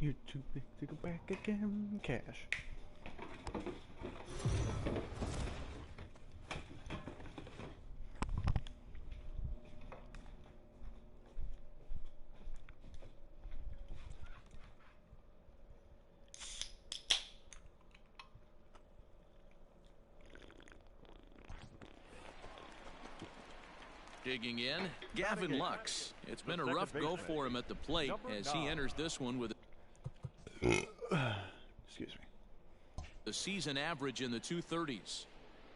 You're too big to go back again. Cash. Digging in, Gavin Lux. It's been a rough go for him at the plate as he enters this one with Excuse me. the season average in the 230s.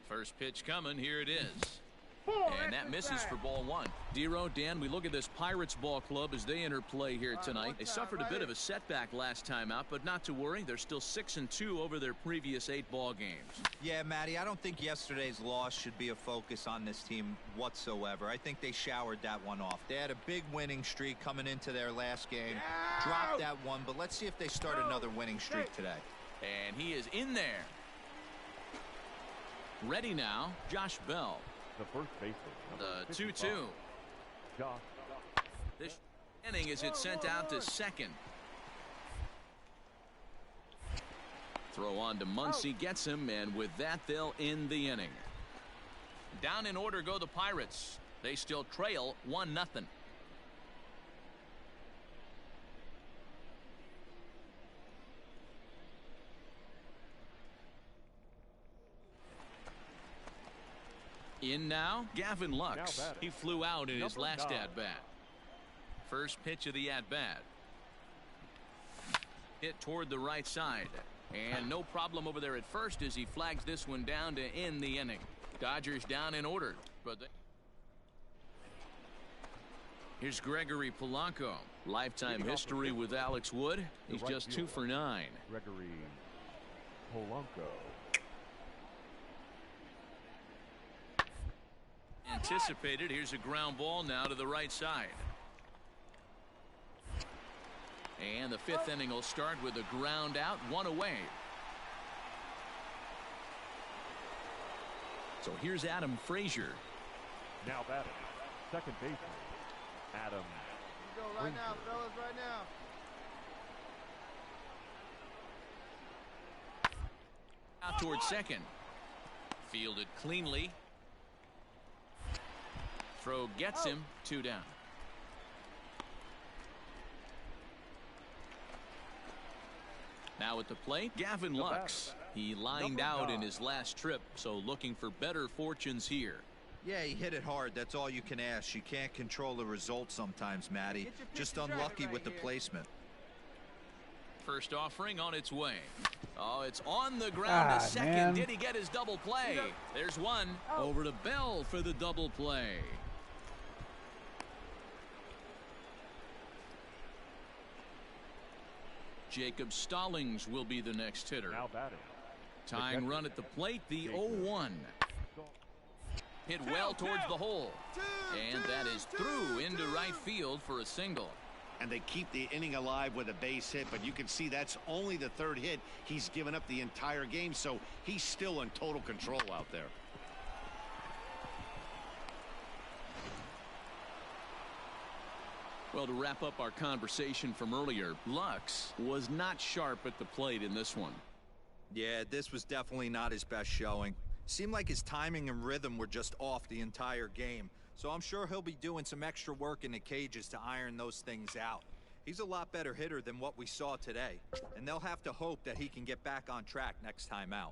First pitch coming, here it is. And that misses for ball one. Dero, Dan, we look at this Pirates ball club as they enter play here tonight. They suffered a bit of a setback last time out, but not to worry. They're still 6-2 over their previous 8 ball games. Yeah, Matty, I don't think yesterday's loss should be a focus on this team whatsoever. I think they showered that one off. They had a big winning streak coming into their last game. Dropped that one, but let's see if they start another winning streak today. And he is in there. Ready now, Josh Bell. The first baseman. The 2-2. This inning is it sent out to second. Throw on to Muncy, gets him, and with that they'll end the inning. Down in order go the Pirates. They still trail 1-0. In now, Gavin Lux. He flew out in his last at-bat. First pitch of the at-bat. Hit toward the right side. And no problem over there at first as he flags this one down to end the inning. Dodgers down in order. But here's Gregory Polanco. Lifetime history with Alex Wood. He's just 2 for 9. Gregory Polanco. Anticipated. Here's a ground ball now to the right side. And the 5th inning will start with a ground out, 1 away. So here's Adam Frazier. Now batting, second baseman, Adam. Go right now, fellas, right now. Out towards second. Fielded cleanly. Throw gets him, 2 down. Now at the plate, Gavin Lux. He lined out in his last trip, so looking for better fortunes here. Yeah, he hit it hard. That's all you can ask. You can't control the result sometimes, Matty. Just unlucky with the placement. First offering on its way. Oh, it's on the ground to second. Man. Did he get his double play? There's one. Over to Bell for the double play. Jacob Stallings will be the next hitter. Now batting. Tying run at the plate, the 0-1. Hit well towards the hole. And that is through into right field for a single. And they keep the inning alive with a base hit, but you can see that's only the 3rd hit he's given up the entire game, so he's still in total control out there. Well, to wrap up our conversation from earlier, Lux was not sharp at the plate in this one. Yeah, this was definitely not his best showing. Seemed like his timing and rhythm were just off the entire game. So I'm sure he'll be doing some extra work in the cages to iron those things out. He's a lot better hitter than what we saw today, and they'll have to hope that he can get back on track next time out.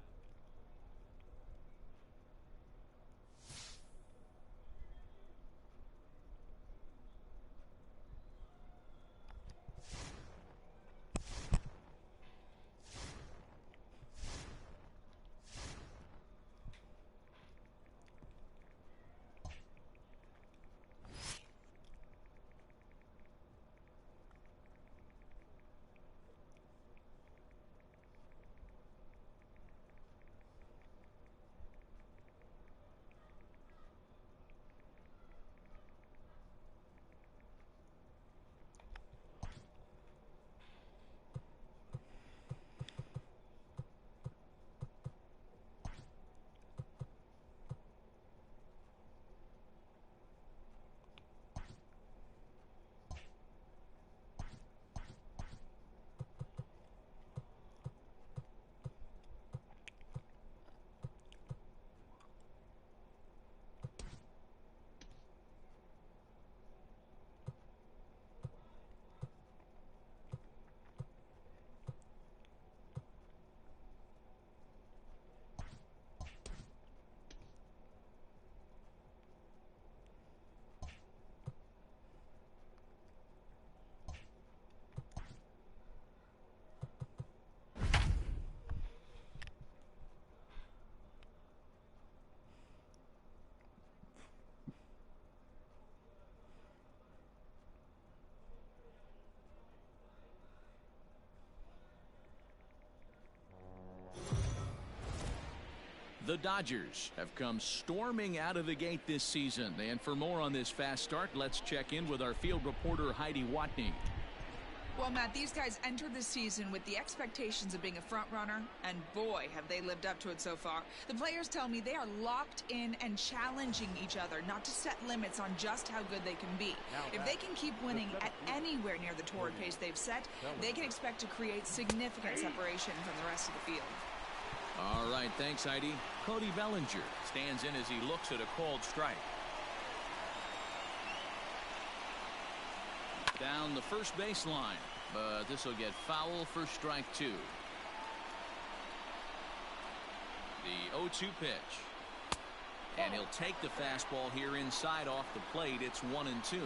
The Dodgers have come storming out of the gate this season. And for more on this fast start, let's check in with our field reporter, Heidi Watney. Well, Matt, these guys entered the season with the expectations of being a front runner, and boy, have they lived up to it so far. The players tell me they are locked in and challenging each other not to set limits on just how good they can be. If they can keep winning at anywhere near the torrid pace they've set, they can expect to create significant separation from the rest of the field. All right, thanks, Heidi. Cody Bellinger stands in as he looks at a called strike. Down the first baseline, but this will get foul for strike 2. The 0-2 pitch. And he'll take the fastball here inside off the plate. It's 1-2.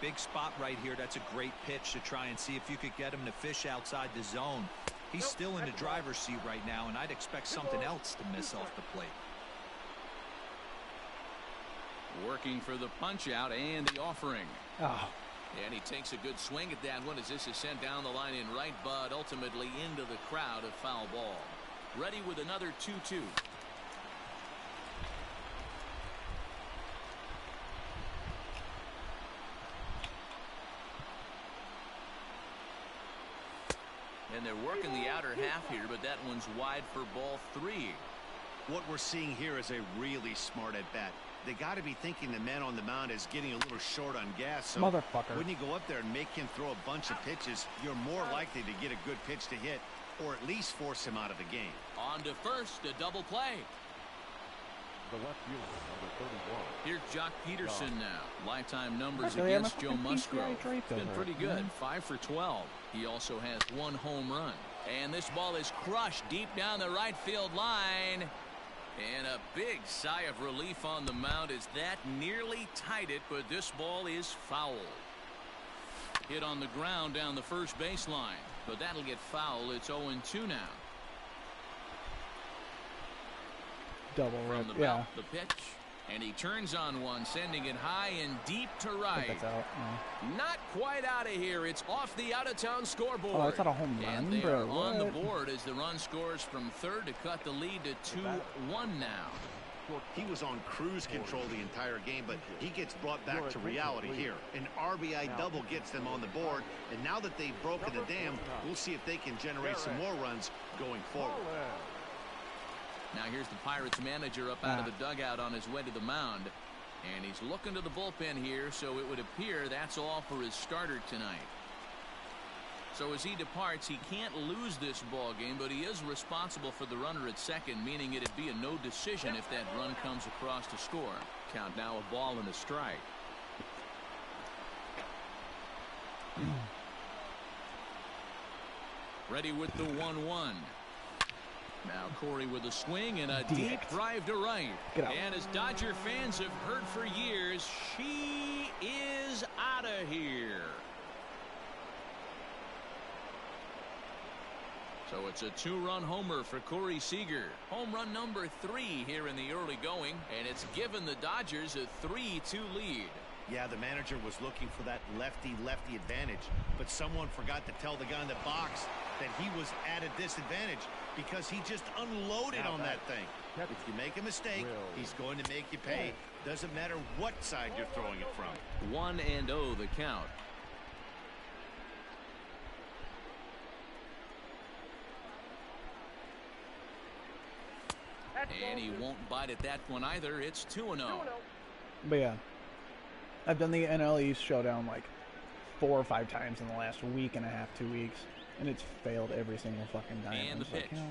Big spot right here. That's a great pitch to try and see if you could get him to fish outside the zone. He's still in the driver's seat right now, and I'd expect something else to miss off the plate. Working for the punch out and the offering. Oh. And he takes a good swing at that one as this is sent down the line in right, but ultimately into the crowd, a foul ball. Ready with another 2-2. And they're working the outer half here, but that one's wide for ball 3. What we're seeing here is a really smart at bat. They got to be thinking the man on the mound is getting a little short on gas. So Motherfucker. when you go up there and make him throw a bunch of pitches, you're more likely to get a good pitch to hit or at least force him out of the game. On to first, a double play. The left fielder, number 31. Here's Jock Peterson now. Lifetime numbers Really, I'm against a Joe fucking Musgrove. PCI draped Been over it, pretty good. man. 5 for 12. He also has 1 home run. And this ball is crushed deep down the right field line. And a big sigh of relief on the mound as that nearly tied it, but this ball is foul. Hit on the ground down the first baseline, but that'll get foul. It's 0-2 now. Double rip, From the yeah. belt, the pitch, and he turns on one, sending it high and deep to I right. think that's out. Yeah. Not quite out of here. It's off the out-of-town scoreboard. Oh, it's not a home run, And they bro. are on the What? board as the run scores from third to cut the lead to 2-1 now. He was on cruise control the entire game, but he gets brought back to reality here. An RBI double gets them on the board, and now that they've broken the dam, we'll see if they can generate some more runs going forward. Now here's the Pirates manager up out of the dugout on his way to the mound. And he's looking to the bullpen here, so it would appear that's all for his starter tonight. So as he departs, he can't lose this ball game, but he is responsible for the runner at second, meaning it'd be a no decision if that run comes across to score. Count now a ball and a strike. Ready with the 1-1. Now Corey with a swing and a deep drive to right. And as Dodger fans have heard for years, she is out of here. So it's a 2-run homer for Corey Seager. Home run number 3 here in the early going, and it's given the Dodgers a 3-2 lead. Yeah, the manager was looking for that lefty-lefty advantage, but someone forgot to tell the guy in the box that he was at a disadvantage because he just unloaded on that thing. If you make a mistake, he's going to make you pay. Doesn't matter what side you're throwing it from. 1-0 the count. And he won't bite at that one either. It's 2-0. But yeah, I've done the NL East showdown like 4 or 5 times in the last week and a half, 2 weeks, and it's failed every single fucking time. And the pitch. Like,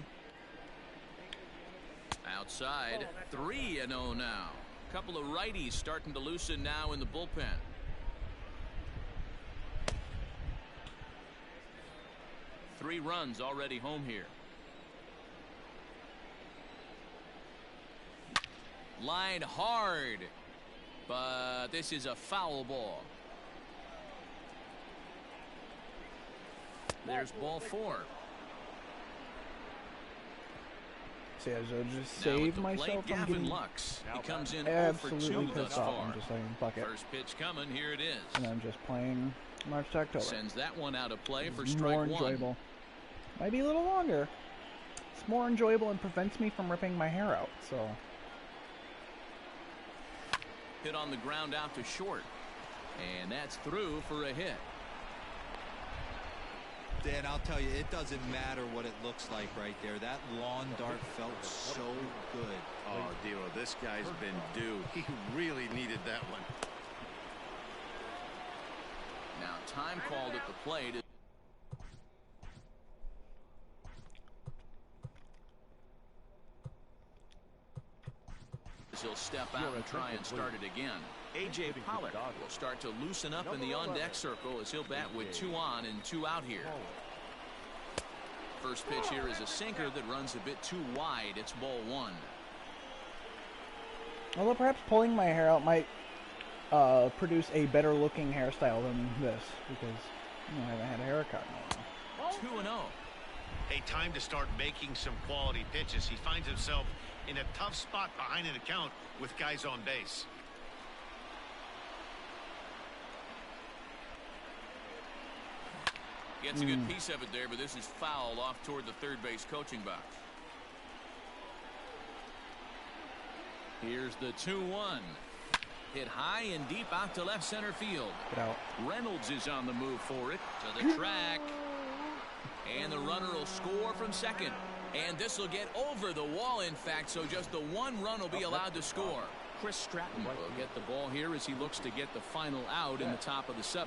Outside, 3-0 now. Couple of righties starting to loosen now in the bullpen. Three runs already home here. Line hard, but this is a foul ball. There's ball 4. See, I just Now saved at the myself plate, from Gavin getting Lux. He comes in 0 for 2 absolutely thus pissed off. far. I'm just like, fuck it. First pitch coming, here it is. And I'm just playing March to October. Sends that one out of play for It's strike more 1. enjoyable. Might be a little longer. It's more enjoyable and prevents me from ripping my hair out. So. Hit on the ground out to short. And that's through for a hit. Dan, I'll tell you, it doesn't matter what it looks like right there. That lawn dart felt so good. Oh, Dero, this guy's been due. He really needed that one. Now time called at the plate. He'll step out and try and start it again. A.J. Pollard will start to loosen up in the on-deck circle as he'll bat with 2 on and 2 out here. First pitch here is a sinker that runs a bit too wide. It's ball 1. Although perhaps pulling my hair out might produce a better looking hairstyle than this, because I haven't had a haircut in a while. 2-0. Hey, time to start making some quality pitches. He finds himself in a tough spot behind an account with guys on base. Gets a good piece of it there, but this is foul off toward the third base coaching box. Here's the 2-1. Hit high and deep out to left center field. Get out. Reynolds is on the move for it to the track. And the runner will score from second. And this will get over the wall, in fact, so just the 1 run will be allowed to score. Chris Stratton will get the ball here as he looks to get the final out in the top of the 7th.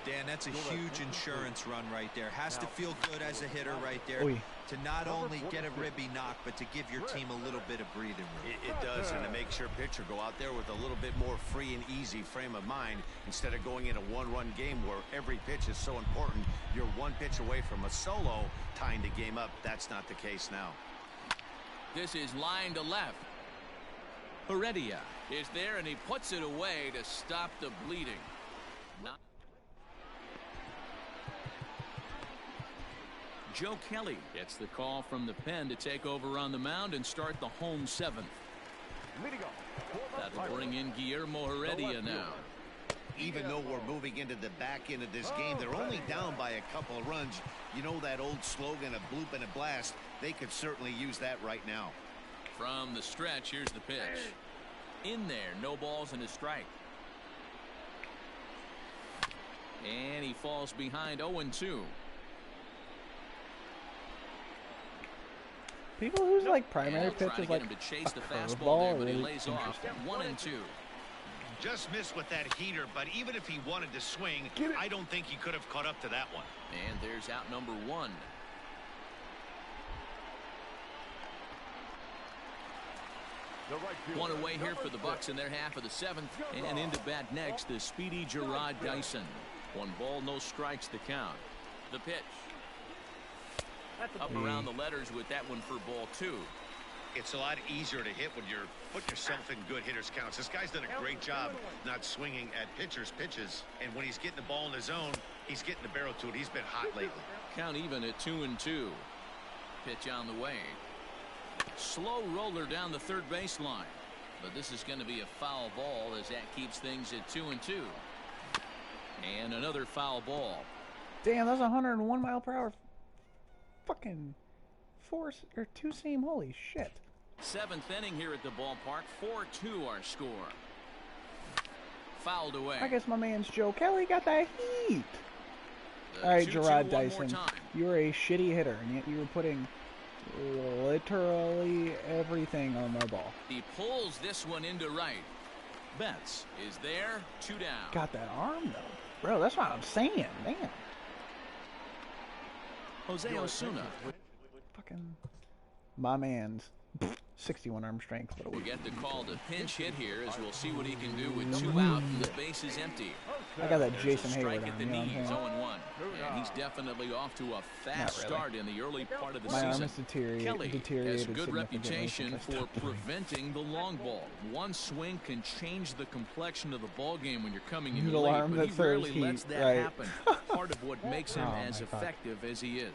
Dan, that's a huge insurance run right there. Has to feel good as a hitter right there to not only get a ribby knock, but to give your team a little bit of breathing room. It does, and it makes your pitcher go out there with a little bit more free and easy frame of mind instead of going in a 1-run game where every pitch is so important. You're 1 pitch away from a solo tying the game up. That's not the case now. This is line to left. Heredia is there, and he puts it away to stop the bleeding. Joe Kelly gets the call from the pen to take over on the mound and start the home 7th. That'll bring in Guillermo Heredia now. Even though we're moving into the back end of this game, they're only down by a couple of runs. You know that old slogan, a bloop and a blast? They could certainly use that right now. From the stretch, here's the pitch. In there, no balls and a strike. And he falls behind 0-2. People whose like primary pitch is like him to chase the fastball, fastball there, but he really lays off. 1-2. Just missed with that heater, but even if he wanted to swing, I don't think he could have caught up to that one. And there's out number 1. One away here for the Bucks in their half of the 7th, and into bat next the speedy Gerard Dyson. 1 ball, no strikes to count. The pitch. Up around the letters with that one for ball 2. It's a lot easier to hit when you're putting yourself in good hitters counts. This guy's done a great job not swinging at pitchers' pitches, and when he's getting the ball in his zone, he's getting the barrel to it. He's been hot lately. Count even at 2-2. Pitch on the way. Slow roller down the third baseline, but this is going to be a foul ball as that keeps things at 2-2. And another foul ball. Damn, that's 101 mile per hour. Fucking 2 seam. Holy shit. 7th inning here at the ballpark. 4-2 our score. Fouled away. I guess my man's Joe Kelly got that heat. All right, 2-2 Gerard one more Dyson, time. you're a shitty hitter, and yet you were putting literally everything on my ball. He pulls this one into right. Betts is there. 2 down. Got that arm though, bro. That's what I'm saying, man. Jose Osuna. Fucking my man's 61 arm strength. But We'll get the call to pinch hit here as we'll see what he can do with 2 out and the base is empty. I got that There's Jason a Hayward strike on, at the you know what I'm knees, saying? 0-1. And he's definitely off to a fast Not really. start in the early part of the My arm season. has deteriorated Kelly has a significantly good reputation since I for stopped playing. preventing the long ball. One swing can change the complexion of the ball game when you're coming in Little late, arm but he that throws rarely heat, lets that right. happen. Part of what makes him Oh, as my God. effective as he is.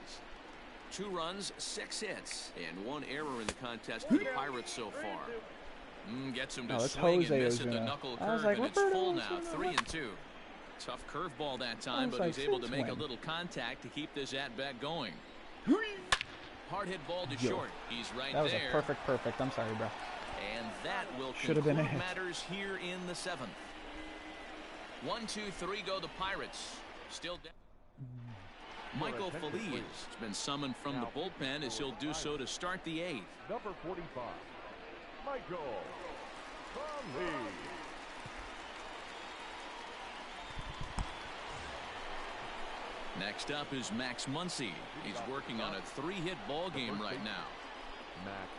2 runs, 6 hits, and 1 error in the contest for the Pirates so far. Gets him to that's swing Jose and miss at the Ozuna. knuckle I was curve, like, and it's Roberto full now, Osuna. 3-2. Tough curveball that time, was but like, he's able to since make a when? little contact to keep this at-bat going. Hard hit ball to Yo. short. He's right That was there. a perfect. I'm sorry, bro. And that will Should have been a conclude hit. matters here in the 7th. 1, 2, 3 go the Pirates. Still down. Michael Feliz has been summoned from the bullpen as he'll do so to start the 8th. Number 45, Michael Feliz. Next up is Max Muncy. He's working on a 3-hit ball game right now. Max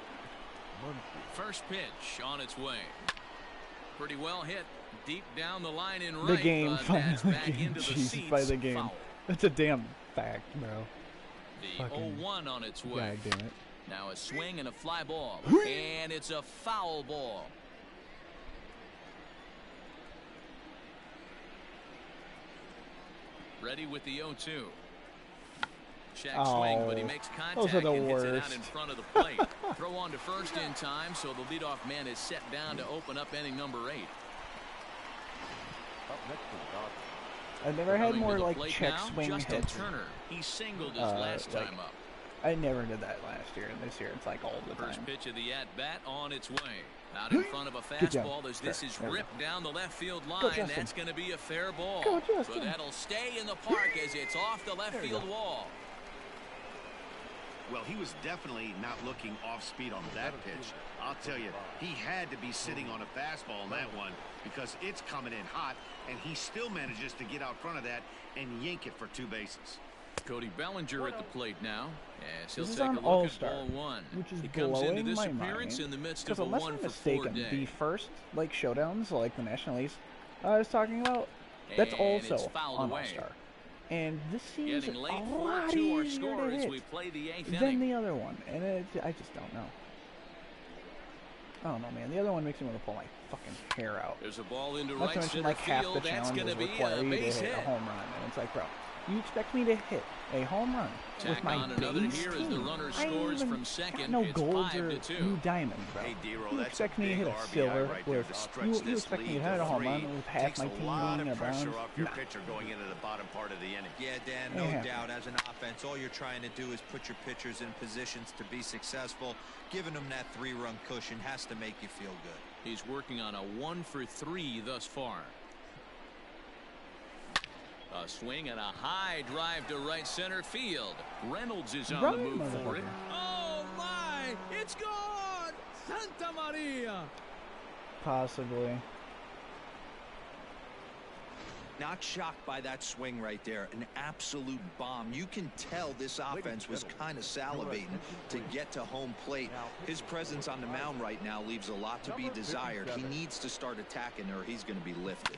Muncy. First pitch on its way. Pretty well hit. Deep down the line in right. The game but that's finally back into the Jesus, seats. by the game. Foul. That's a damn fact, bro. The Fucking 0-1 on its way. God damn it. Now a swing and a fly ball. And it's a foul ball. Ready with the 0-2. Check swing, but he makes those contact are the and hits it out worst. in front of the plate. Throw on to first in time, so the leadoff man is set down to open up inning number 8. Up next is Dodger. I've never had Coming to more the like plate check now, swing Justin hits. Turner. He singled his like, last time up. I never did that last year, and this year it's like all the First time. pitch of the at-bat on its way. Out in front of a Good job. fastball as this is There we ripped down the left field Go, line. Justin. That's going to be a fair ball. Go, Justin. So that'll stay in the park as it's off the left There we field go. wall. Well, he was definitely not looking off speed on that pitch. I'll tell you, he had to be sitting on a fastball on that one because it's coming in hot, and he still manages to get out front of that and yank it for 2 bases. Cody Bellinger at the plate now as he'll This is take on a look All-Star, at ball 1. which is He comes into blowing this my appearance mind. in the midst Because of a unless I'm 1-for-4 mistaken, day. the first like showdowns, like the National League I was talking about, that's And also it's fouled on away. All-Star. And this seems Getting a late lot 4-2 our easier score to as hit we play the 8th than inning. the other one. And I just don't know. I don't know, man. The other one makes me want to pull my fucking hair out. There's a ball into Not right to mention, center like, half field. the That's going challenges to be require a you to base hit hit. a home run. And it's like, bro, you expect me to hit a home run with Tack my on another base here team? as the runner I ain't scores even from got second. no It's golds or 5-2. new diamonds, bro. Hey, D-Roll, You that's expect a me to big hit a RBI silver right there with to stretch you this expect me to lead hit to a home 3. run with half Takes my a team lot being of pressure around? off your Nah. pitcher going into the bottom part of the inning. Yeah, Dan, Ain't no happening. doubt. As an offense, all you're trying to do is put your pitchers in positions to be successful. Giving them that 3-run cushion has to make you feel good. He's working on a 1-for-3 thus far. A swing and a high drive to right center field. Reynolds is on the move for it. Oh my! It's gone! Santa Maria! Possibly. Not shocked by that swing right there. An absolute bomb. You can tell this offense was kind of salivating to get to home plate. His presence on the mound right now leaves a lot to be desired. He needs to start attacking or he's going to be lifted.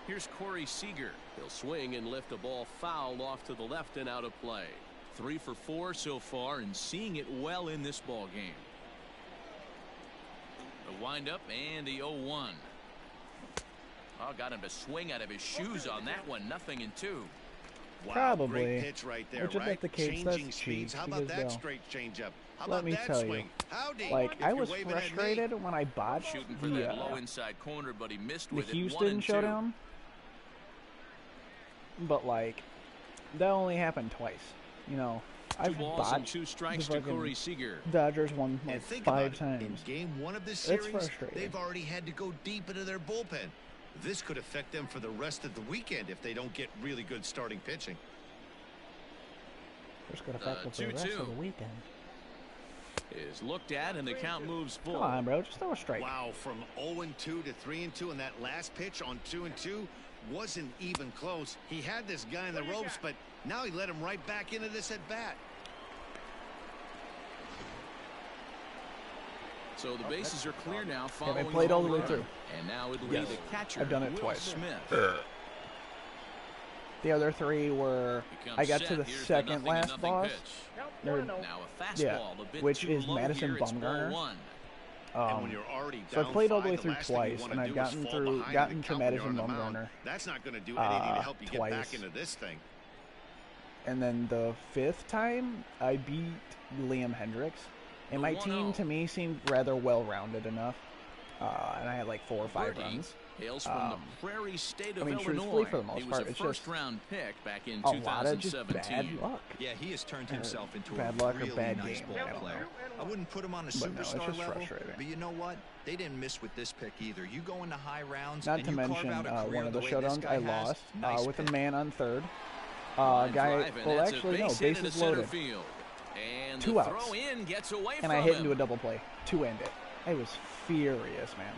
Here's Corey Seager. He'll swing and lift a ball foul off to the left and out of play. 3 for 4 so far and seeing it well in this ball game. The windup and the 0-1. Oh, got him to swing out of his shoes on that one. 0-2. Wow, Probably. great pitch right there, Which, if right? that's the case, Changing that's speeds. cheap, How about because, that Bill, straight changeup? How let about me that tell you, swing? Howdy. like, If I you're was waving at me. frustrated when I botched Shooting for that low the inside corner, but he missed with it. Houston 1-2. showdown. But, like, that only happened twice. You know, 2 I've balls and botched 2 strikes the to fucking Corey Seager. Dodgers won And like think 5 about it. times. In game 1 of this That's series, frustrating. they've already had to go deep into their bullpen. This could affect them for the rest of the weekend if they don't get really good starting pitching. Just got to affect them for the rest 2-2. of the weekend. Is looked at and the count moves Come forward. on, bro. Just throw a strike. Wow, from 0-2 to 3-2, and that last pitch on 2-2 wasn't even close. He had this guy in the ropes, but now he let him right back into this at bat. So the bases are clear now following played all the way run. through. And now it'll be Yes. the catcher, I've done it Will twice. Smith. The other 3 were Becomes I got set. to the Here's the second 0-0 last boss, pitch. or, Now a fastball, yeah, a bit which too is low Madison here. It's ball Bumgarner. 1. And when you're already So down I've played all the way 5, through last thing you twice, wanna and I've do is gotten fall through, behind gotten the to count when you're Madison on the mound. Bumgarner. That's not going to do anything to help you get back twice. into this thing. And then the 5th time, I beat Liam Hendricks. And my team, to me, seemed rather well-rounded enough. And I had like 4 or 5 Birdie. runs. Hails from the Prairie State of truthfully, Illinois. for the most He was part, a it's just first-round pick back in a lot of just 2017. bad luck. Yeah, he has turned himself into bad a luck or really bad nice game, ball I don't player. know. I wouldn't put him on a But no, it's superstar just level, frustrating. but you know what? They didn't miss with this pick either. You go into high rounds, Not and to you mention, carve out a career one of the way this showdowns guy I has, lost nice with pick. a man on third. Line Guy, drive, and well, that's a actually, no, base hit into bases center loaded. field. And 2 the outs. throw in gets away And from I hit him. into a double play to end it. I was furious, man.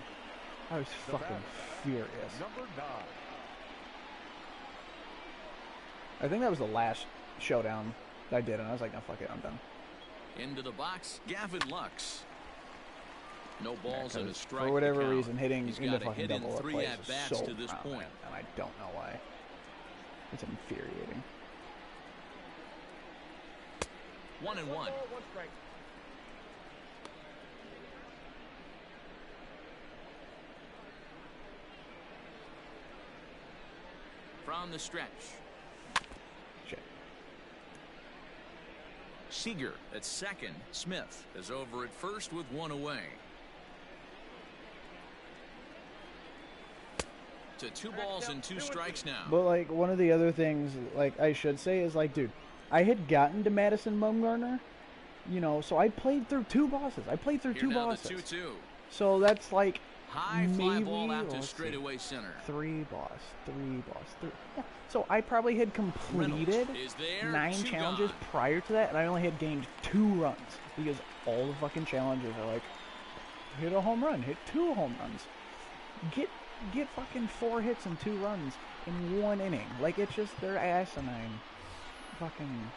I was fucking furious. Number 9. I think that was the last showdown that I did, and I was like, no, fuck it, I'm done. Into the box, Gavin Lux. No balls and a strike. For whatever to count. reason, hitting He's into got a fucking hit in double 3 plays at is bats so to this point. prominent, and I don't know why. It's infuriating. 1-1. One strike. From the stretch. Shit. Seager at second. Smith is over at first with 1 away. To 2 balls and 2 strikes now. But, like, one of the other things, like, I should say is, like, dude, I had gotten to Madison Bumgarner, you know, so I played through 2 bosses. I played through Here 2 now bosses. the 2-2. So that's, like, High fly maybe, ball out to let's see, straightaway center. 3 boss, 3 boss, 3. Yeah. So I probably had completed Reynolds is there, 9 2 challenges gone. prior to that, and I only had gained 2 runs because all the fucking challenges are like, hit a home run, hit 2 home runs, get fucking 4 hits and 2 runs in 1 inning. Like, it's just, they're asinine fucking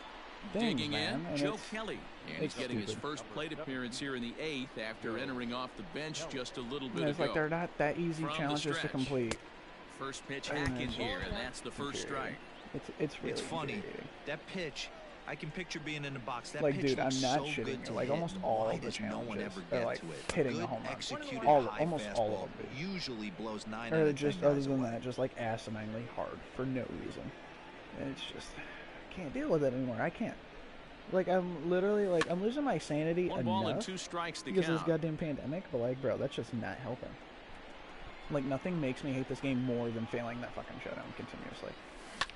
things, Digging man. in, And Joe it's, Kelly. And he's it's getting his stupid. first plate appearance here in the 8th after entering off the bench just a little and bit it's ago. like they're not that easy From the challenges to stretch. complete. First pitch I hack mean, in it's here, and that's the first strike. It's really It's funny. infuriating. That pitch, I can picture being in the box. That Like, pitch dude, I'm looks not so shitting good you. to Like, hit. almost all Why of the does no one challenges ever are get like to it? hitting Good a home run. executed Almost high all fastball of them. usually blows 9 out Or of 10 just other guys than away. that, just like asininely hard for no reason. And it's just, I can't deal with it anymore. I can't. Like, I'm literally, like, I'm losing my sanity 1 ball and enough 2 strikes to because of this count. goddamn pandemic, but, like, bro, that's just not helping. Like, nothing makes me hate this game more than failing that fucking showdown continuously.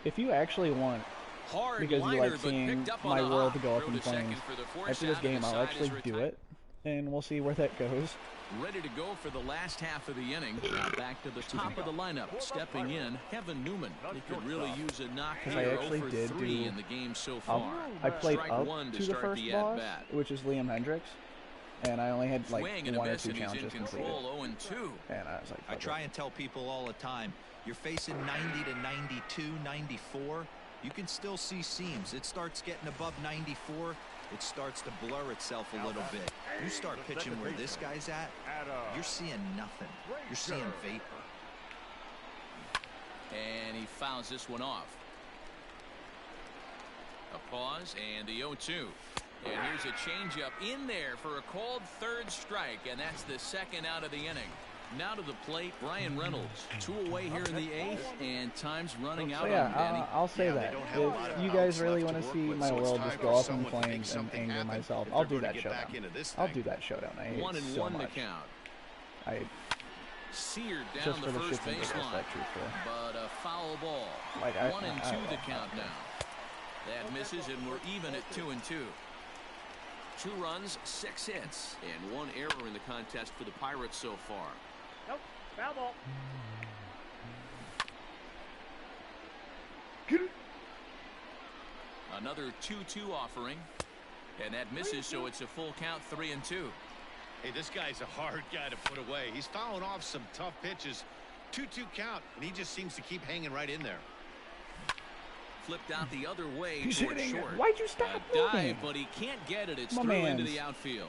If you actually want, Hard because you liner, like but seeing picked up on my a world hop. to go up Throw in to second flames, for the force after this out, game, and the I'll side actually is do retired. it, and we'll see where that goes. Ready to go for the last half of the inning. Now back to the top of the lineup. Stepping in, Kevin Newman. He could really use a knock here. I actually 0 for did 3 do- in the game so far. I played Strike up 1 to to the start first the boss, at-bat. which is Liam Hendricks, and I only had like Swing and a 1 or miss, 2 and he's in challenges completed. control. 0-2. And I was like, I fuck try it. and tell people all the time, you're facing 90 to 92, 94. You can still see seams. It starts getting above 94. It starts to blur itself a little bit. You start pitching where this guy's at, you're seeing nothing. You're seeing vapor. And he fouls this one off. A pause and the 0-2. And here's a changeup in there for a called 3rd strike, and that's the 2nd out of the inning. Now to the plate, Brian Reynolds. 2 away here in the 8th, and time's running out So on yeah, Danny. I'll say they that. don't have a lot If of you guys outs really left want to to work see with, my so it's world time just for go up in someone to make flames and something anger happen myself, if I'll they're do gonna that get showdown. back into this I'll thing. do that showdown. I hate 1 it and so 1 to much. count. I Seared down just the for the first shits and giggles, baseline. that truthfully. but a foul ball. Like, 1 and 2 I to count now. That misses, and we're even at 2 and 2. 2 runs, 6 hits, and 1 error in the contest for the Pirates so far. Nope. Foul ball. Another 2-2 offering, and that misses, so it's a full count, 3 and 2. Hey, this guy's a hard guy to put away. He's fouling off some tough pitches. 2-2 count, and he just seems to keep hanging right in there. Flipped out the other way He's toward hitting it. short. Why'd you stop A dive, moving? but he can't get it. It's My through into man's the outfield.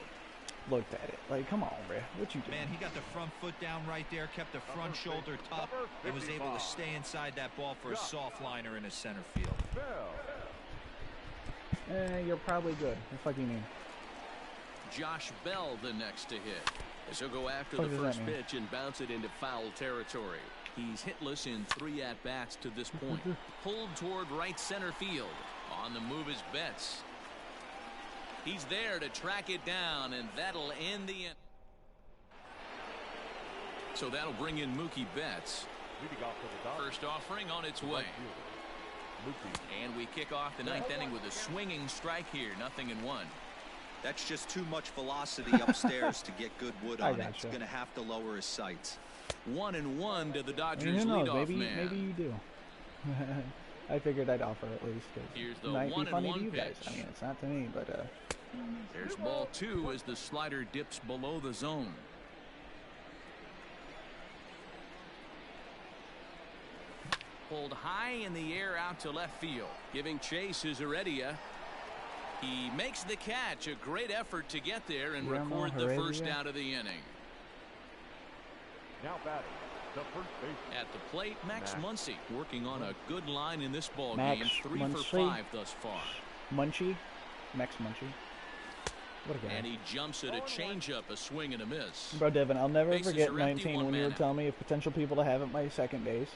looked at it. Like, come on, bro. What you doing? Man, he got the front foot down right there, kept the front shoulder top, and was able to stay inside that ball for a soft liner in the center field. You're probably good. What the fuck do you mean? Josh Bell the next to hit, as he'll go after What the does that first mean? pitch and bounce it into foul territory. He's hitless in 3 at-bats to this point. Pulled toward right center field. On the move is Betts. He's there to track it down, and that'll end the inning. So that'll bring in Mookie Betts. Leading off for the Dodgers. First offering on its way. And we kick off the ninth inning with a swinging strike here. 0-1. That's just too much velocity upstairs to get good wood on it. He's going to have to lower his sights. 1-1 to the Dodgers who knows, leadoff maybe, man. maybe you do. I figured I'd offer at least. Here's the It might be funny to 1-1 you guys. pitch. I mean, it's not to me, but There's ball 2 as the slider dips below the zone. Pulled high in the air out to left field. Giving chase is Heredia. He makes the catch. A great effort to get there and record the first out of the inning. Now batting, the first baseman. At the plate, Max Muncy working on a good line in this ball Max game. 3 Muncy. for 5 thus far. Munchie, Max Munchie. What a guy. And he jumps at a changeup, a swing and a miss. Bro, Devin, I'll never Bases forget are empty, 19 one when you man were out. telling me of potential people to have at my second base.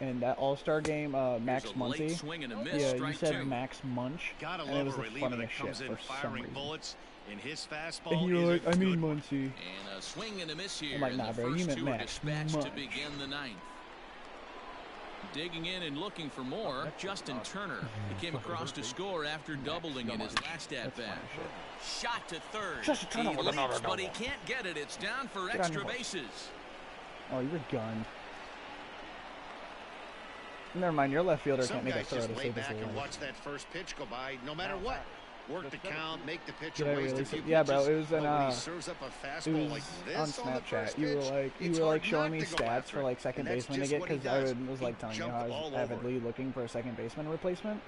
And that All-Star game, Max Here's a late Muncy. swing and a miss, Yeah, you strike said 2. Max Munch. Gotta and it love was a the reliever that funniest shit comes in for some firing reason. bullets, and his fastball And you were is like, a I mean good one. Muncy. And a swing and a miss here. I'm like, and nah, the bro, you first meant 2 are Max dispatched Munch. to begin the ninth. Digging in and looking for more, Justin Turner. He came across to score after doubling in his last at bat. Shot to third. Justin Turner He with another leaps, but he double. can't get it. It's down for Get on extra your horse. bases. Oh, you were gunned. Never mind, your left fielder Some can't make a guys throw just to lay save his back and life. watch that first pitch go by, no matter what. Work the count, make the pitcher Did I waste a release few it? Yeah, bro, pitches, it was in, but when he it serves up a It fastball was like on this on the Snapchat. first You were pitch, like, it's like hard showing not me to go stats after for it. like second And that's baseman to just get what he because I does. was He like telling you jumped how I all was over avidly looking for a second baseman replacement,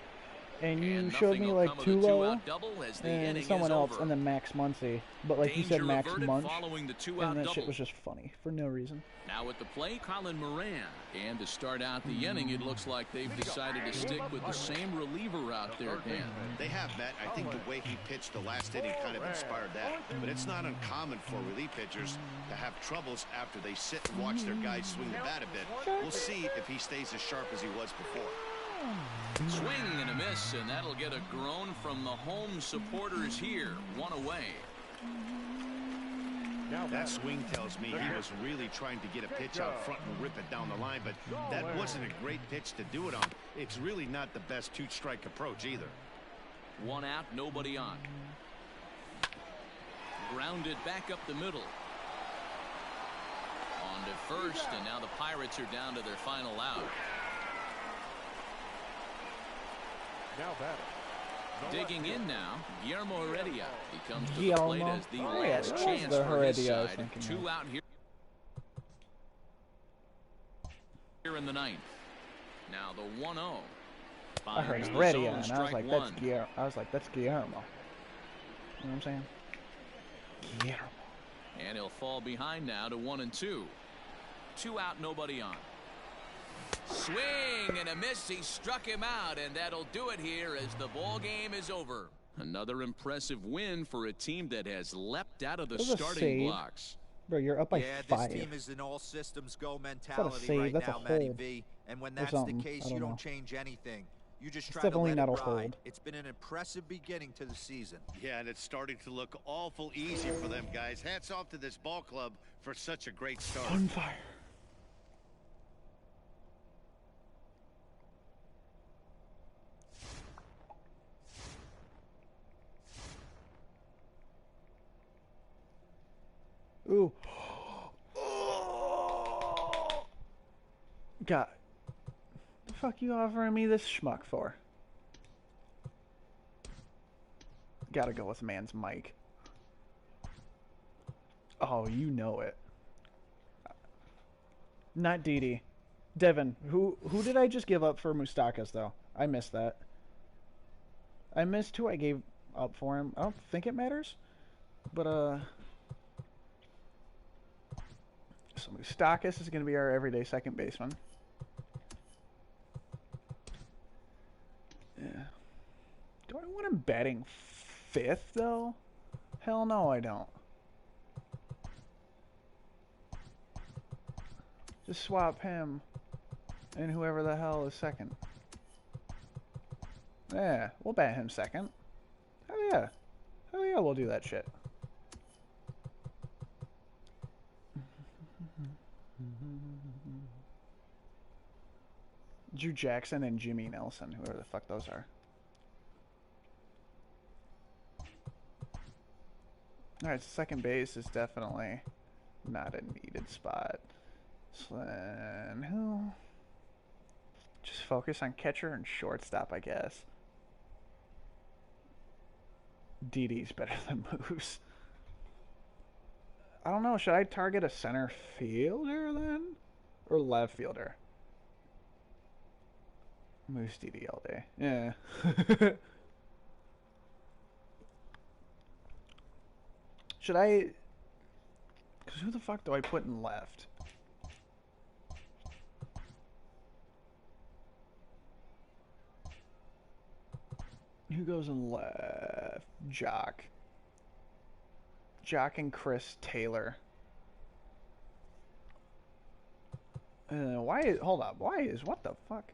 and you And showed nothing me will like come of the Tulo two-out double as the and inning someone is else, over. and then Max Muncy. But like you said, Danger Max averted Munch, following the two-out and that double. shit was just funny for no reason. Now at the plate, Colin Moran. And to start out the inning, it looks like they've decided to stick with the same reliever out there, Dan. They have, Matt. I think the way he pitched the last inning kind of inspired that. But it's not uncommon for relief pitchers to have troubles after they sit and watch their guys swing the bat a bit. We'll see if he stays as sharp as he was before. Swing and a miss, and that'll get a groan from the home supporters here. 1 away. That swing tells me he was really trying to get a pitch out front and rip it down the line, but that wasn't a great pitch to do it on. It's really not the best two-strike approach either. 1 out, nobody on. Grounded back up the middle. On to first, and now the Pirates are down to their final out. Now batting. Digging in now, Guillermo Heredia. He comes to the plate Guillermo. as the Oh, yeah, last that was chance the for his Heredia I was side. thinking 2 of. out here in the ninth. Now the 1-0. I heard Finds the Heredia, zone, and I was strike like, one. that's Guillermo. You know what I'm saying? Guillermo. And he'll fall behind now to 1-2. 2 out, nobody on. Swing and a miss. He struck him out, and that'll do it here as the ball game is over. Another impressive win for a team that has leapt out of the That was a starting save. blocks. Bro, you're up by Yeah, 5. this team is an all systems go not a mentality save, right that's a now, Matty hold. V. And when Or that's the something, case, I you don't don't know. change anything. You just It's try to definitely let not it a ride. hold. It's been an impressive beginning to the season. Yeah, and it's starting to look awful easy for them guys. Hats off to this ball club for such a great start. On fire. Ooh. God. The fuck you offering me this schmuck for? Gotta go with man's mic. Oh, you know it. Not Didi. Devin, who did I just give up for Moustakas, though? I missed that. I missed who I gave up for him. I don't think it matters. But, so Moustakas is going to be our everyday second baseman. Yeah. Do I want him batting 5th, though? Hell no, I don't. Just swap him and whoever the hell is second. Yeah, we'll bat him second. Hell yeah. Hell yeah, we'll do that shit. Drew Jackson and Jimmy Nelson, whoever the fuck those are. Alright, second base is definitely not a needed spot. So then, who? Just focus on catcher and shortstop, I guess. Didi's better than Moose. I don't know, should I target a center fielder then? Or left fielder? Moose Didi all day. Yeah. Should I... Because who the fuck do I put in left? Who goes in left? Jock. Jock and Chris Taylor. Why is... Hold up. Why is... What the fuck?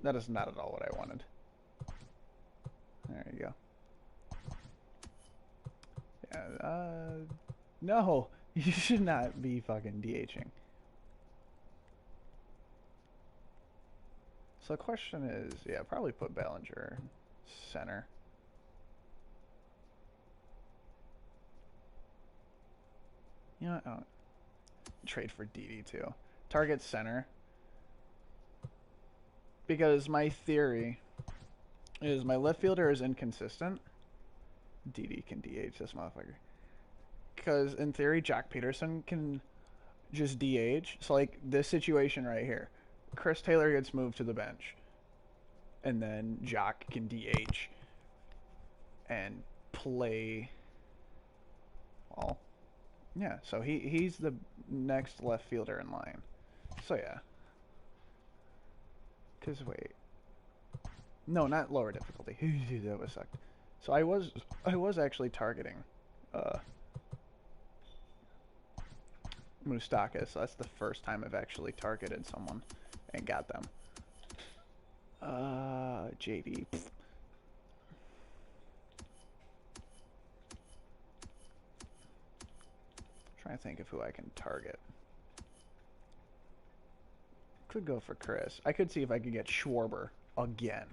That is not at all what I wanted. There you go. Yeah, no, you should not be fucking DHing. So the question is, yeah, probably put Bellinger center. You know, oh, trade for Didi too. Target center. Because my theory is my left fielder is inconsistent. Didi can DH this motherfucker. Because in theory, Jack Peterson can just DH. So like this situation right here, Chris Taylor gets moved to the bench, and then Jock can DH and play. Well, yeah. So he's the next left fielder in line. So yeah. Because wait, no, not lower difficulty. That was sucked. So I was actually targeting Moustakas. So that's the first time I've actually targeted someone and got them. JD. Trying to think of who I can target. Could go for Chris. I could see if I could get Schwarber again.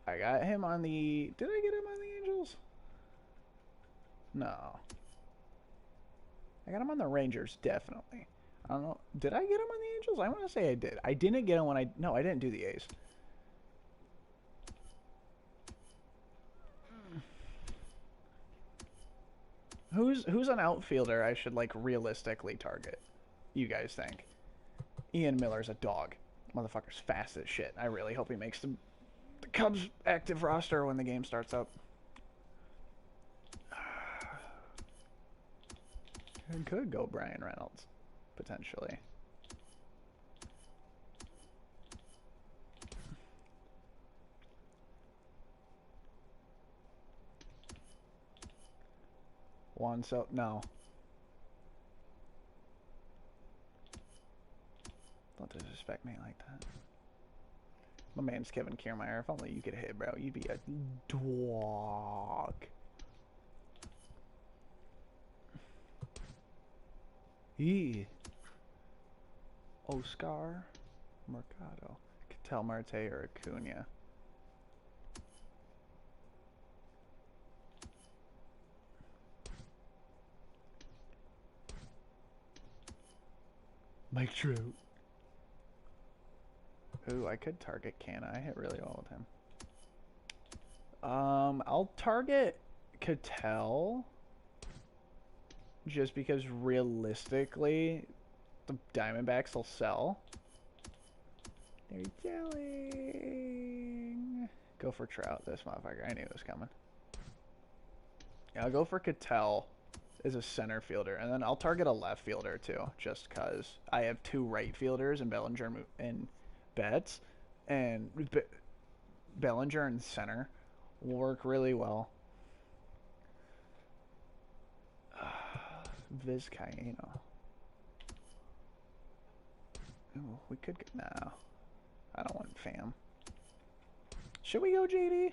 I got him on the... Did I get him on the Angels? No. I got him on the Rangers, definitely. I don't know. Did I get him on the Angels? I want to say I did. I didn't get him when I... No, I didn't do the A's. Who's an outfielder I should, like, realistically target? You guys think? Ian Miller's a dog. Motherfucker's fast as shit. I really hope he makes the Cubs active roster when the game starts up. I could go Brian Reynolds, potentially. No. Don't disrespect me like that. My man's Kevin Kiermaier. If only you could hit, bro. You'd be a dog. Oscar Mercado. Ketel Marte or Acuna. Mike Trout. Ooh, I could target Canna. I hit really well with him. I'll target Ketel. Just because realistically, the Diamondbacks will sell. They're yelling. Go for Trout, this motherfucker. I knew it was coming. Yeah, I'll go for Ketel as a center fielder. And then I'll target a left fielder, too. Just because I have two right fielders in Bellinger and Betts. And Bellinger in center will work really well. Vizcaino. Ooh, we could get... No. I don't want Fam. Should we go JD?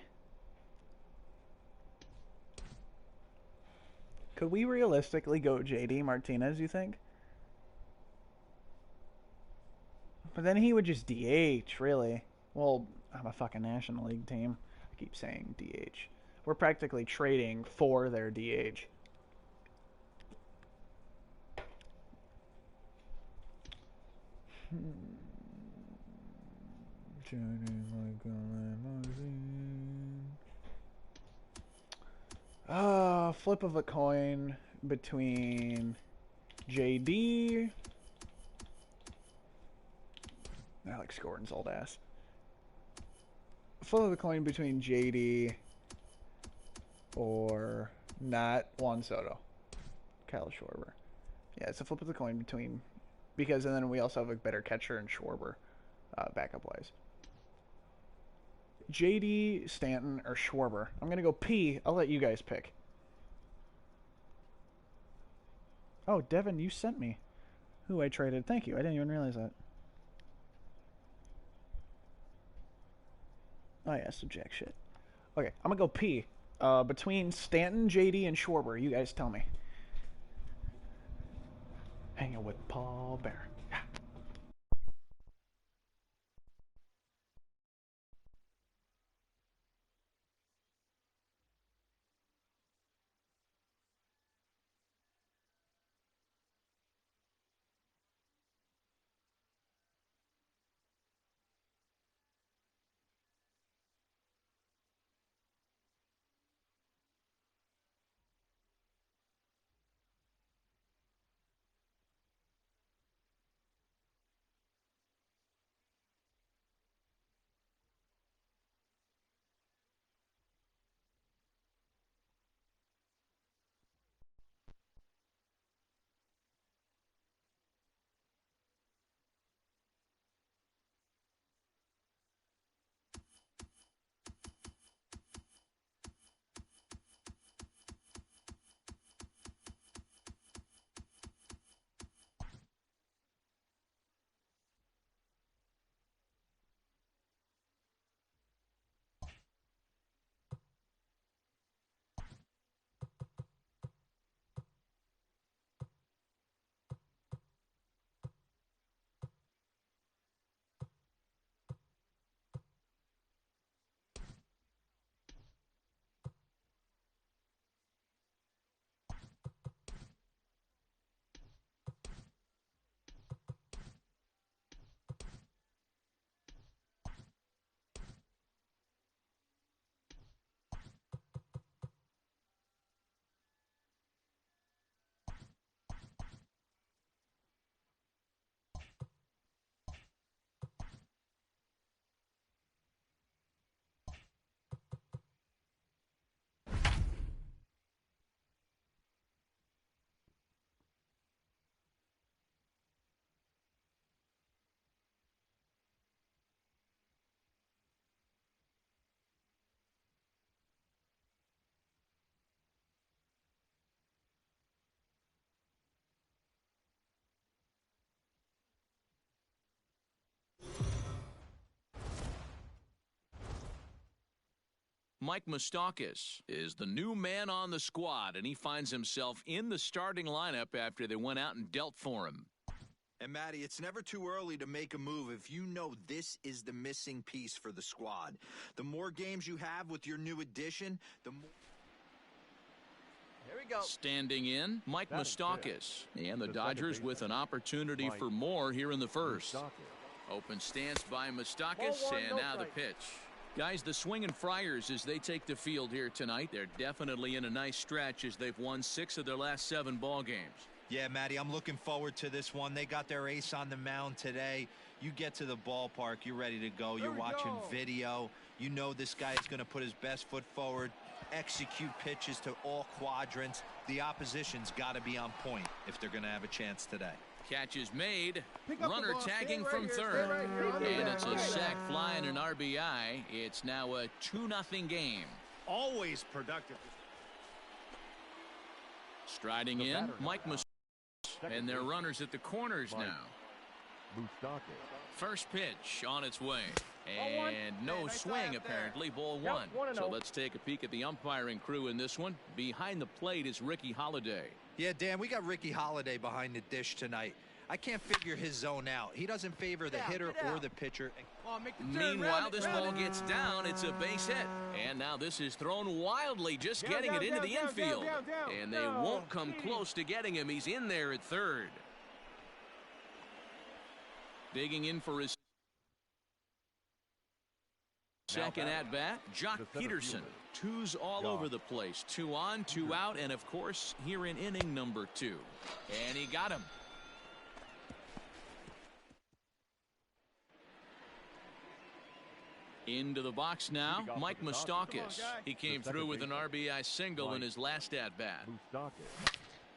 Could we realistically go JD Martinez, you think? But then he would just DH, really. Well, I'm a fucking National League team. I keep saying DH. We're practically trading for their DH. Flip of a coin between JD. Alex Gordon's old ass. Flip of a coin between JD or not Juan Soto. Kyle Schwarber. Yeah, it's a flip of the coin between, because and then we also have a better catcher in Schwarber, backup wise. JD, Stanton, or Schwarber. I'm going to go P. I'll let you guys pick. Oh, Devin, you sent me who I traded. Thank you. I didn't even realize that. Oh, yeah, so jack shit. Okay, I'm going to go P. Between Stanton, JD, and Schwarber. You guys tell me. Hanging with Paul Bear. Mike Moustakas is the new man on the squad, and he finds himself in the starting lineup after they went out and dealt for him. And, Matty, it's never too early to make a move if you know this is the missing piece for the squad. The more games you have with your new addition, the more... Here we go. Standing in, Mike Moustakas. And the Dodgers with an opportunity for more here in the first. Open stance by Moustakas, and now the pitch. Guys, the swinging Friars as they take the field here tonight. They're definitely in a nice stretch as they've won 6 of their last 7 ball games. Yeah, Matty, I'm looking forward to this one. They got their ace on the mound today. You get to the ballpark, you're ready to go. You're watching video. You know this guy is going to put his best foot forward, execute pitches to all quadrants. The opposition's got to be on point if they're going to have a chance today. catch is made. Runner tagging from third. And it's a sac fly and an RBI. It's now a 2-0 game. Always productive. Striding in, Mike Moustakas. And their runners at the corners now. First pitch on its way. And no swing, apparently. Ball one. So let's take a peek at the umpiring crew in this one. Behind the plate is Ricky Holiday. Yeah, Dan, we got Ricky Holiday behind the dish tonight. I can't figure his zone out. He doesn't favor the hitter or the pitcher. Meanwhile, this ball gets down. It's a base hit. And now this is thrown wildly, just getting it into the infield. And they won't come close to getting him. He's in there at third. Digging in for his second at bat, Jock Peterson. Twos all over the place. 2 on, 2 out, and of course here in inning number 2. And he got him. Into the box now, Mike Moustakas. He came through with an RBI single in his last at bat.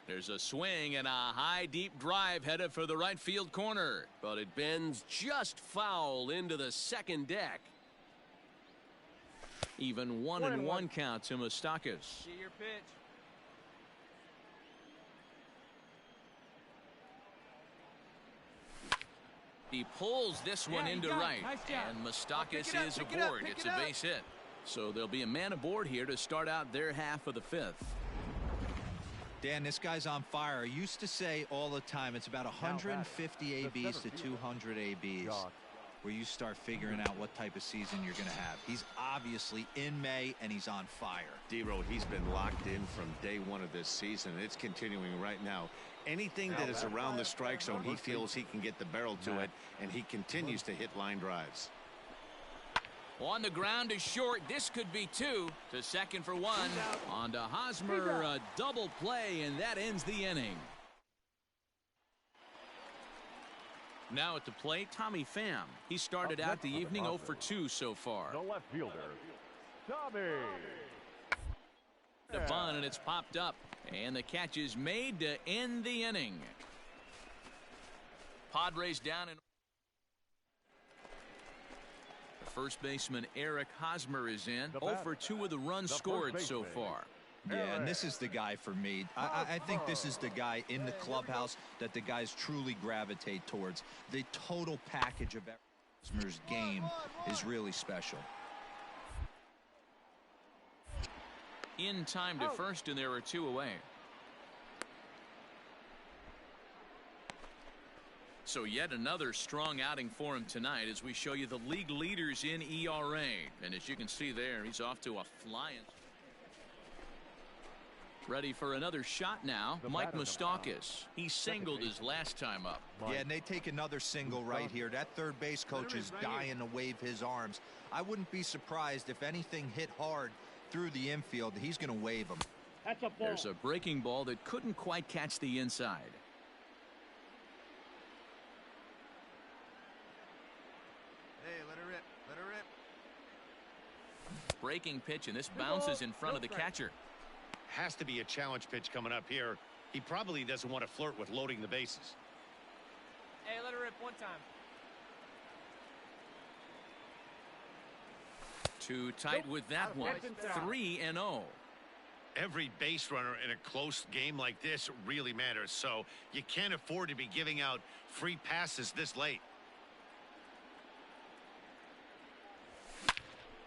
There's a swing and a high deep drive headed for the right field corner, but it bends just foul into the second deck. Even 1-1 count to Moustakas. See your pitch. He pulls this one into right, and Moustakas is aboard. It's a base hit. So there'll be a man aboard here to start out their half of the 5th. Dan, this guy's on fire. I used to say all the time, it's about 150 ABs to 200 ABs where you start figuring out what type of season you're going to have. He's obviously in May, and he's on fire. D-Row, he's been locked in from day one of this season. It's continuing right now. Anything that is around the strike zone, he feels he can get the barrel to it, and he continues to hit line drives. On the ground is short. This could be 2 to second for 1. On to Hosmer, a double play, and that ends the inning. Now at the plate, Tommy Pham. He started out the evening 0 for 2 so far. The left fielder, Tommy. The bunt, and it's popped up, and the catch is made to end the inning. Padres down in. The first baseman Eric Hosmer is in. 0 for 2 with the runs scored so far. Yeah, and this is the guy for me. I think this is the guy in the clubhouse that the guys truly gravitate towards. The total package of Hosmer's game is really special. In time to first, and there are 2 away. So yet another strong outing for him tonight as we show you the league leaders in ERA. And as you can see there, he's off to a flying. Ready for another shot now, Mike Moustakas. He singled his last time up. Yeah, and they take another single right here. That third base coach is dying to wave his arms. I wouldn't be surprised if anything hit hard through the infield. He's going to wave them. There's a breaking ball that couldn't quite catch the inside. Hey, let her rip. Let her rip. Breaking pitch, and this bounces in front of the catcher. Has to be a challenge pitch coming up here. He probably doesn't want to flirt with loading the bases. Hey, let her rip one time. Too tight with that one. 3-0. Every base runner in a close game like this really matters, so you can't afford to be giving out free passes this late.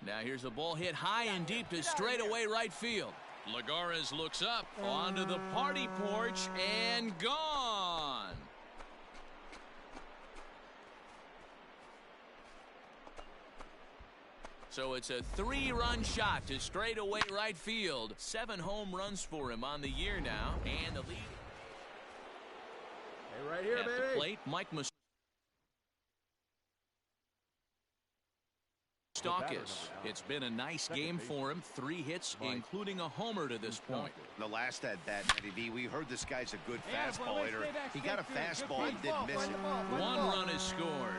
Now here's a ball hit high and deep to straightaway right field. Lagares looks up onto the party porch and gone. So it's a 3-run shot to straightaway right field. 7 home runs for him on the year now, and the lead. Hey, right here, at baby. the plate, Mike Moustakas. It's been a nice game for him. 3 hits, including a homer to this point. The last at bat, Eddie, we heard this guy's a good fastball hitter. He got a fastball and didn't miss it. 1 run is scored.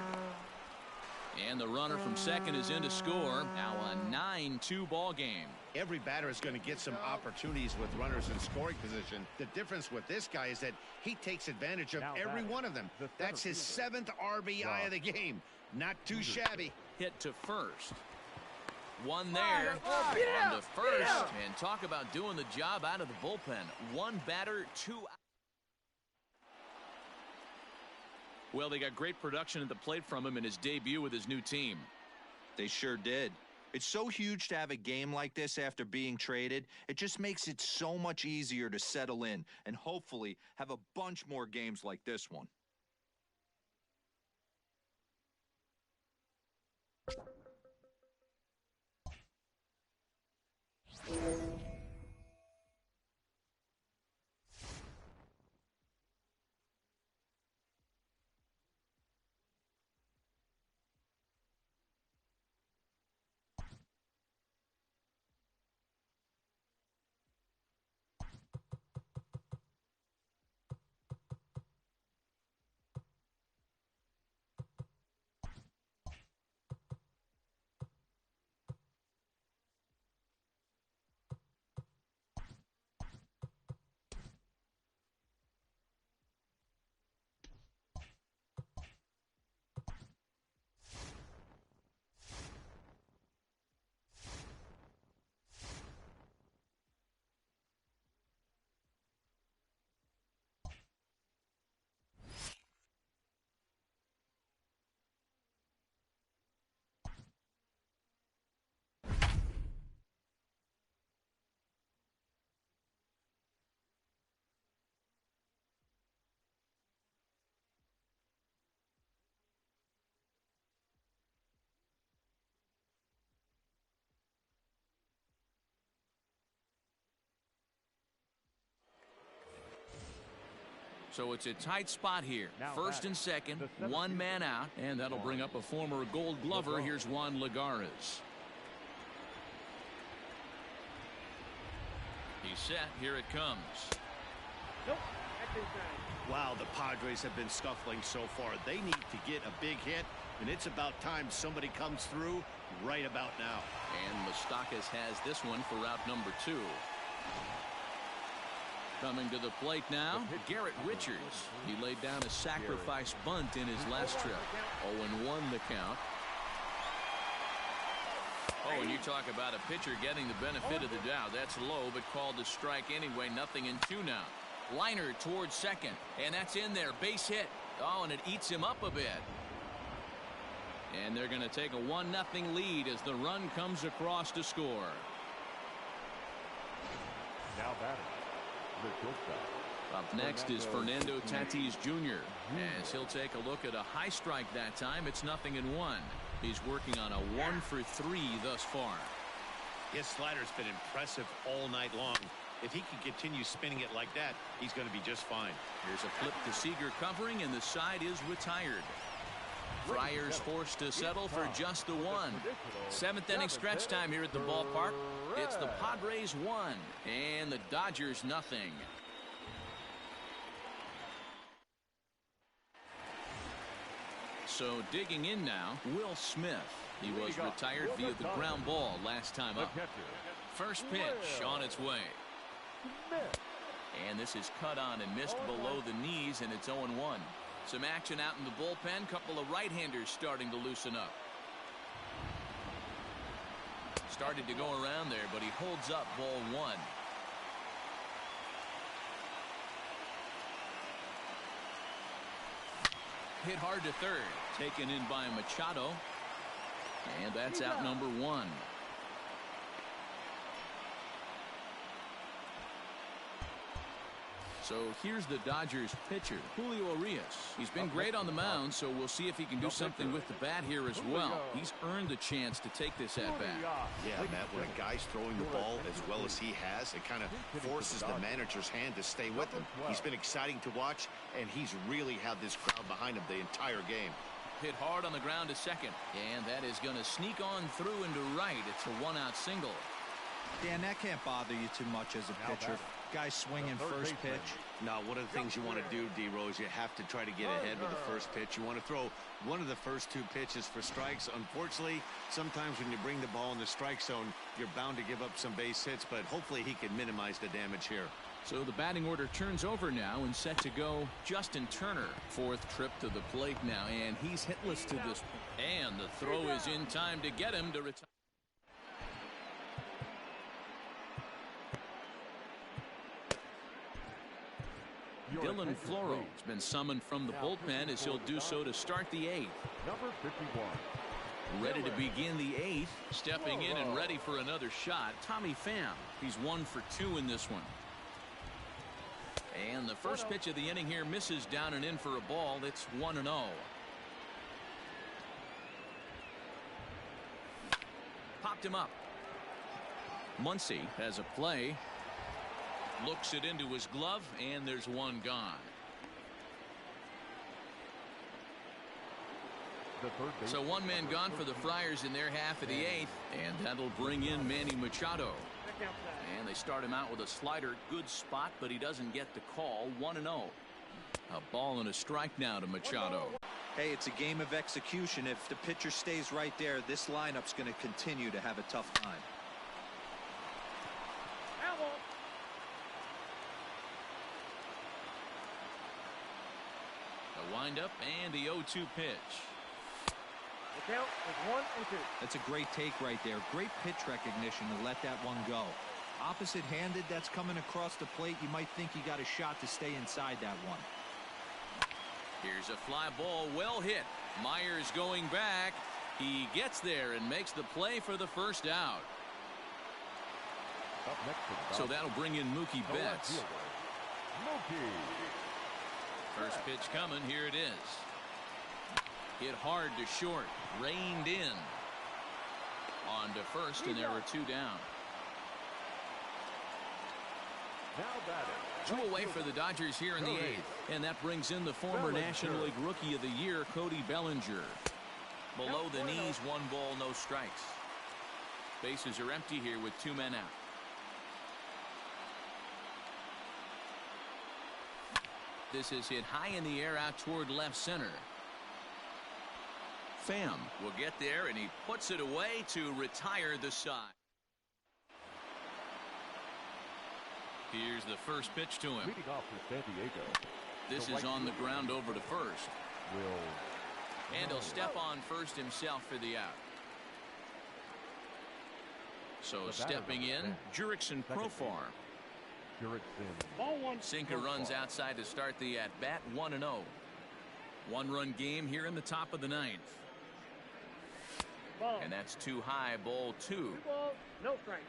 And the runner from second is in to score. Now a 9-2 ball game. Every batter is going to get some opportunities with runners in scoring position. The difference with this guy is that he takes advantage of every one of them. That's his 7th RBI of the game. Not too shabby. Hit to first. One there on the first. And talk about doing the job out of the bullpen. One batter, 2 out. Well, they got great production at the plate from him in his debut with his new team. They sure did. It's so huge to have a game like this after being traded. It just makes it so much easier to settle in and hopefully have a bunch more games like this one. So it's a tight spot here. First and second, one man out, and that'll bring up a former Gold Glover. Here's Juan Lagares. He's set. Here it comes. Wow, the Padres have been scuffling so far. They need to get a big hit, and it's about time somebody comes through right about now. And Moustakas has this one for route number 2. Coming to the plate now, Garrett Richards. He laid down a sacrifice bunt in his last trip. 0-1 the count. Oh, and you talk about a pitcher getting the benefit of the doubt. That's low, but called a strike anyway. Nothing in 2 now. Liner towards second, and that's in there. Base hit. Oh, and it eats him up a bit. And they're going to take a 1-0 lead as the run comes across to score. Now batting. Up next is Fernando Tatis Jr. as he'll take a look at a high strike that time. It's 0-1. He's working on a 1 for 3 thus far. His slider's been impressive all night long. If he can continue spinning it like that, he's going to be just fine. Here's a flip to Seager covering, and the side is retired. Friars forced to settle for just the 1. 7th inning stretch time here at the ballpark. It's the Padres 1 and the Dodgers 0. So digging in now, Will Smith. He was retired via the ground ball last time up. First pitch on its way. And this is cut on and missed below the knees, and it's 0-1. Some action out in the bullpen. Couple of right-handers starting to loosen up. Started to go around there, but he holds up ball 1. Hit hard to third. Taken in by Machado. And that's out number 1. So here's the Dodgers pitcher, Julio Urias. He's been great on the mound, so we'll see if he can do something with the bat here as well. He's earned the chance to take this at bat. Yeah, Matt, when a guy's throwing the ball as well as he has, it kind of forces the manager's hand to stay with him. He's been exciting to watch, and he's really had this crowd behind him the entire game. Hit hard on the ground to second, and that is going to sneak on through into right. It's a 1-out single. Dan, that can't bother you too much as a pitcher. Guy swinging first pitch. Now, one of the things you want to do, D-Rose, you have to try to get ahead with the first pitch. You want to throw one of the first 2 pitches for strikes. Unfortunately, sometimes when you bring the ball in the strike zone, you're bound to give up some base hits, but hopefully he can minimize the damage here. So the batting order turns over now and set to go Justin Turner. 4th trip to the plate now, and he's hitless to this. And the throw is in time to get him to retire. Dylan Floro has been summoned from the bullpen as he'll do so to start the 8th. Number 51. Ready to begin the 8th. Stepping in and ready for another shot, Tommy Pham. He's 1 for 2 in this one. And the first pitch of the inning here misses down and in for a ball. It's 1-0. Popped him up. Muncy has a play. Looks it into his glove, and there's one gone. So one man gone for the Friars in their half of the 8th, and that'll bring in Manny Machado. And they start him out with a slider. Good spot, but he doesn't get the call. 1-0. A ball and a strike now to Machado. Hey, it's a game of execution. If the pitcher stays right there, this lineup's going to continue to have a tough time. The windup and the 0-2 pitch. The count is 1-2. That's a great take right there. Great pitch recognition to let that one go. Opposite-handed, that's coming across the plate. You might think you got a shot to stay inside that one. Here's a fly ball, well hit. Myers going back. He gets there and makes the play for the first out. Up next, so that'll bring in Mookie Betts. First pitch coming. Here it is. Hit hard to short. Reined in. On to first, and there are 2 down. Now 2 away for the Dodgers here in the 8th. And that brings in the former National League Rookie of the Year, Cody Bellinger. Below the knees, 1 ball, no strikes. Bases are empty here with 2 men out. This is hit high in the air out toward left center. Pham will get there, and he puts it away to retire the side. Here's the first pitch to him. Leading off for San Diego. This is on the ground over to first. And he'll step on first himself for the out. So stepping in, Jurickson Profar. Sinker runs outside to start the at-bat. 1-0. 1-run game here in the top of the 9th. And that's too high, ball 2. 2 balls, no strike.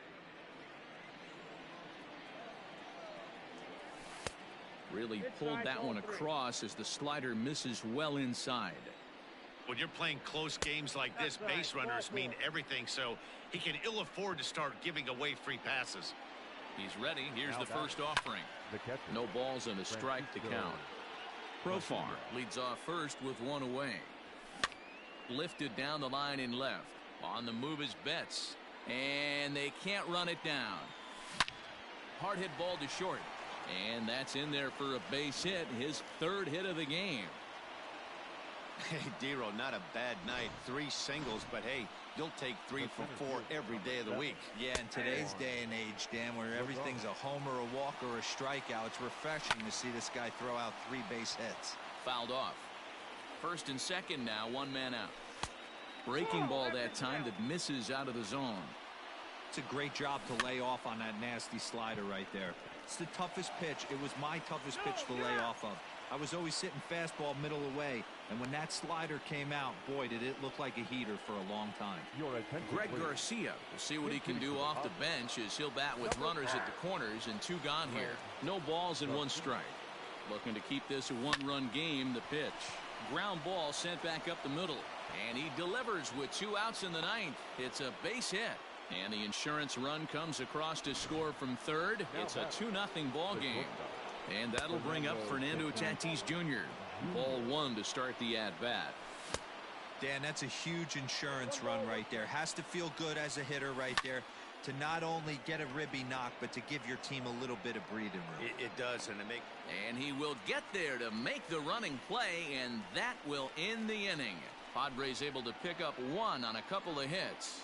Really pulled that one across as the slider misses well inside. When you're playing close games like this, base runners mean everything, so he can ill afford to start giving away free passes. He's ready. Here's the first offering. No balls and a strike to count. Profar leads off first with 1 away. Lifted down the line in left. On the move is Betts. And they can't run it down. Hard hit ball to short. And that's in there for a base hit. His 3rd hit of the game. Hey, D-Ro, not a bad night. 3 singles, but hey, you'll take 3 for 4 every day of the week. Yeah, in today's day and age, Dan, where everything's a homer, a walk, or a strikeout, it's refreshing to see this guy throw out 3 base hits. Fouled off. First and second now, 1 man out. Breaking ball that time that misses out of the zone. It's a great job to lay off on that nasty slider right there. It's the toughest pitch. It was my toughest pitch to lay off of. I was always sitting fastball middle away, and when that slider came out, boy, did it look like a heater for a long time. Greg Garcia will see what he can do off the bench as he'll bat with runners at the corners and 2 gone here. No balls and 1 strike. Looking to keep this a 1-run game. The pitch. Ground ball sent back up the middle, and he delivers with 2 outs in the 9th. It's a base hit. And the insurance run comes across to score from third. It's a 2-0 ball game. And that'll bring up Fernando Tatis Jr. Ball 1 to start the at-bat. Dan, that's a huge insurance run right there. Has to feel good as a hitter right there. to not only get a ribby knock, but to give your team a little bit of breathing room. It does, and he will get there to make the running play, and that will end the inning. Padres able to pick up 1 on a couple of hits.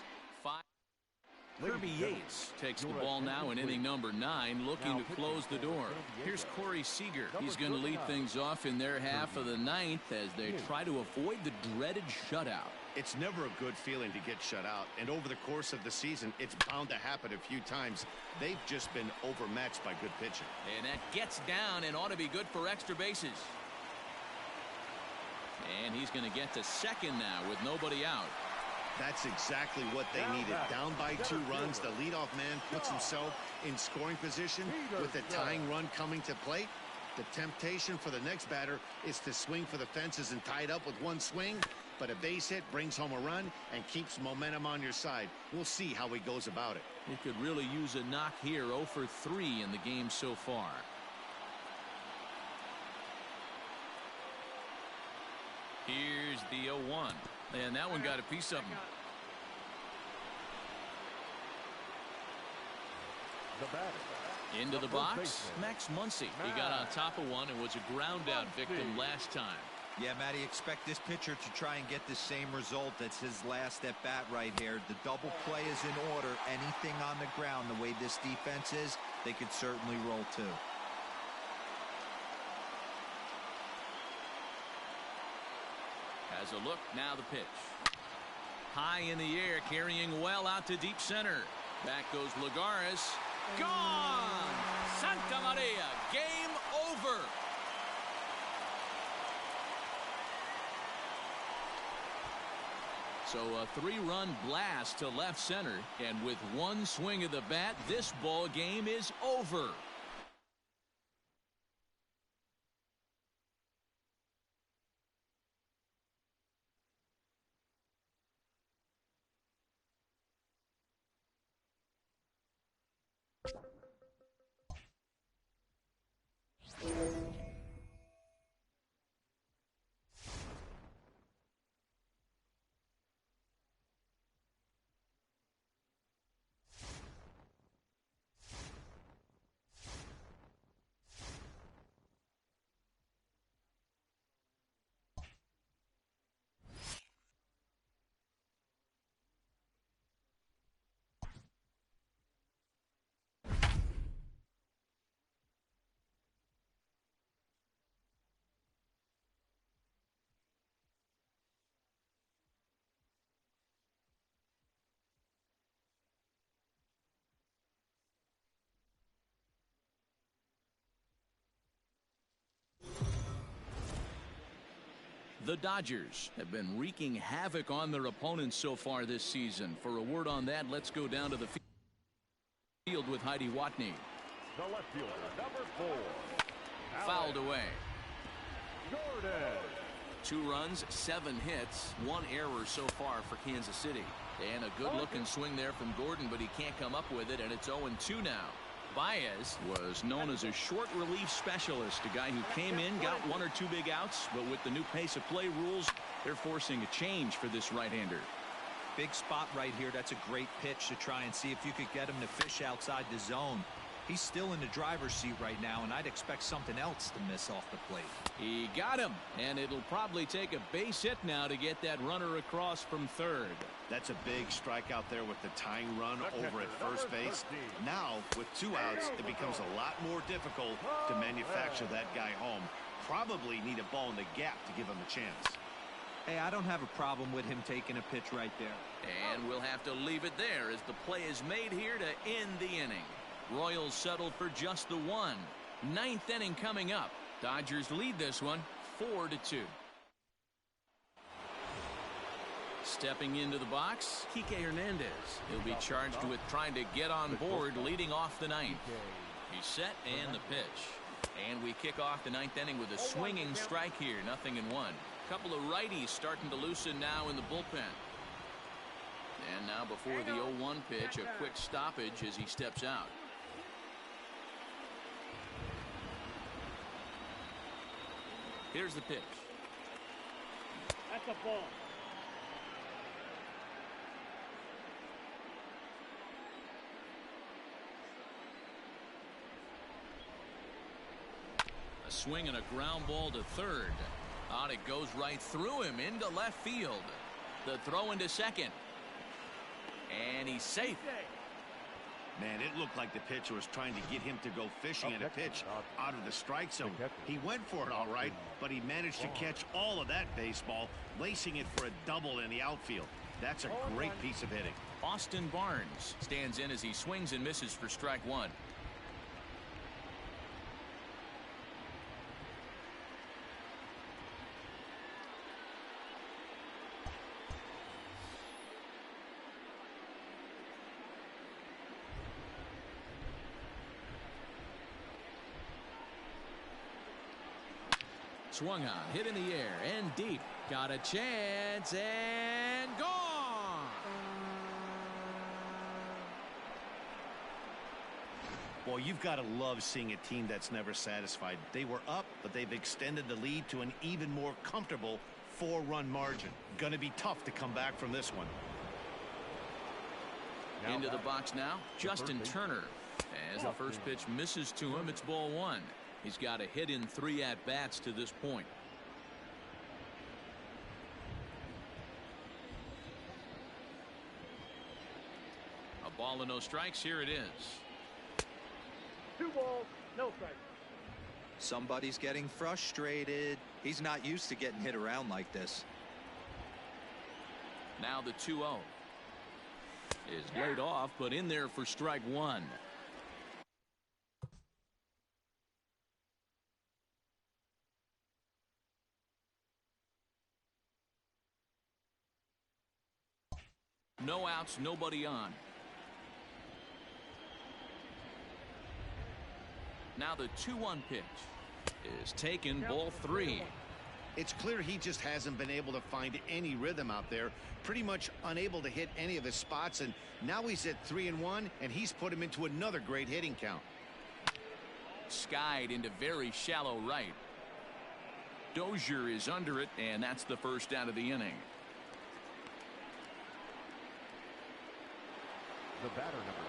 Kirby Yates takes the ball now in inning number 9, looking to close the door. Here's Corey Seager. He's going to lead things off in their half of the 9th as they try to avoid the dreaded shutout. It's never a good feeling to get shut out, and over the course of the season, it's bound to happen a few times. They've just been overmatched by good pitching. And that gets down and ought to be good for extra bases. And he's going to get to second now with nobody out. That's exactly what they needed. Down by 2 runs, the leadoff man puts himself in scoring position with the tying run coming to plate. The temptation for the next batter is to swing for the fences and tie it up with 1 swing, but a base hit brings home a run and keeps momentum on your side. We'll see how he goes about it. He could really use a knock here. 0 for 3 in the game so far. Here's the 0-1. And that one got a piece of him. Into the box, Max Muncy. He got on top of one and was a ground out victim last time. Yeah, Matty, expect this pitcher to try and get the same result. That's his last at bat right here. The double play is in order. Anything on the ground, the way this defense is, they could certainly roll too. Has a look, now the pitch. High in the air, carrying well out to deep center. Back goes Lagares. Gone! Santa Maria, game over. So a 3-run blast to left center, and with 1 swing of the bat, this ball game is over. The Dodgers have been wreaking havoc on their opponents so far this season. For a word on that, let's go down to the field with Heidi Watney. The left fielder, number 4. Fouled away. Jordan. 2 runs, 7 hits, 1 error so far for Kansas City. And a good-looking swing there from Gordon, but he can't come up with it, and it's 0-2 now. Baez was known as a short relief specialist, a guy who came in, got 1 or 2 big outs, but with the new pace of play rules, they're forcing a change for this right-hander. Big spot right here. That's a great pitch to try and see if you could get him to fish outside the zone. He's still in the driver's seat right now, and I'd expect something else to miss off the plate. He got him, and it'll probably take a base hit now to get that runner across from third. That's a big strikeout there with the tying run over at first base. Now, with 2 outs, it becomes a lot more difficult to manufacture that guy home. Probably need a ball in the gap to give him a chance. Hey, I don't have a problem with him taking a pitch right there. And we'll have to leave it there as the play is made here to end the inning. Royals settled for just the 1. 9th inning coming up. Dodgers lead this one 4-2. Stepping into the box, Kike Hernandez. He'll be charged with trying to get on board leading off the 9th. He's set and the pitch. And we kick off the 9th inning with a swinging strike here. 0-1. Couple of righties starting to loosen now in the bullpen. And now before the 0-1 pitch, a quick stoppage as he steps out. Here's the pitch. That's a ball. Swing and a ground ball to third. On it goes right through him into left field. The throw into second. And he's safe. Man, it looked like the pitcher was trying to get him to go fishing at a pitch out of the strike zone. He went for it all right, but he managed to catch all of that baseball, lacing it for a double in the outfield. That's a great piece of hitting. Austin Barnes stands in as he swings and misses for strike one. Swung on, hit in the air and deep. Got a chance and gone. Boy, you've got to love seeing a team that's never satisfied. They were up, but they've extended the lead to an even more comfortable 4-run margin. Going to be tough to come back from this one. Into the box now, Justin Turner. As the first pitch misses to him, it's ball one. He's got a hit in 3 at-bats to this point. A ball and no strikes. Here it is. 2 balls, no strikes. Somebody's getting frustrated. He's not used to getting hit around like this. Now the 2-0 is laid off, but in there for strike one. No outs, nobody on. Now the 2-1 pitch is taken, ball 3. It's clear he just hasn't been able to find any rhythm out there. Pretty much unable to hit any of his spots, and now he's at 3-1, and he's put him into another great hitting count. Skied into very shallow right. Dozier is under it, and that's the first out of the inning. The batter, number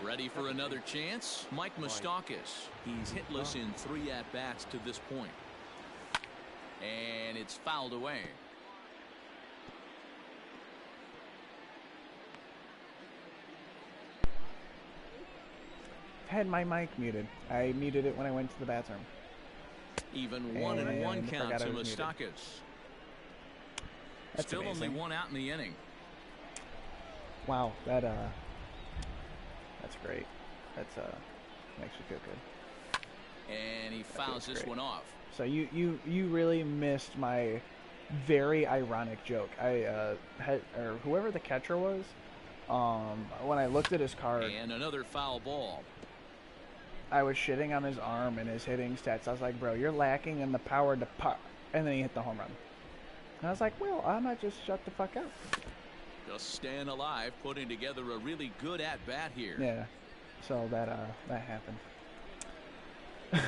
9. Ready for another chance? Mike Moustakas. He's hitless in 3 at-bats to this point. And it's fouled away. I had my mic muted. I muted it when I went to the bathroom. Even 1-1 count to muted. Moustakas. That's Still amazing. only 1 out in the inning. Wow, that's great. That's makes me feel good. And he fouls this one off. So you really missed my very ironic joke. I or whoever the catcher was, when I looked at his card, And another foul ball. I was shitting on his arm and his hitting stats. I was like, bro, you're lacking in the power to pop. And then he hit the home run. And I was like, well, I might just shut the fuck up. Just staying alive, putting together a really good at-bat here. Yeah. So that happened. I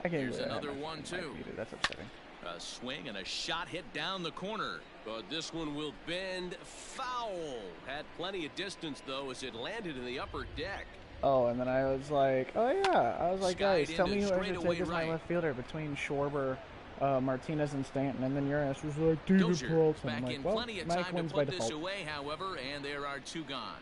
can't Here's believe another I had my one, mic too. muted. That's upsetting. A swing and a shot hit down the corner. But this one will bend foul. Had plenty of distance, though, as it landed in the upper deck. Oh, and then I was like, oh yeah. I was like, Skied guys, tell me into who I should straightaway take as my right. left fielder between Schwarber, Martinez, and Stanton. And then your ass was like, David Dozier Peralta. back I'm in like, well, plenty of Mike time to wins by put this default. away, however, and there are 2 gone.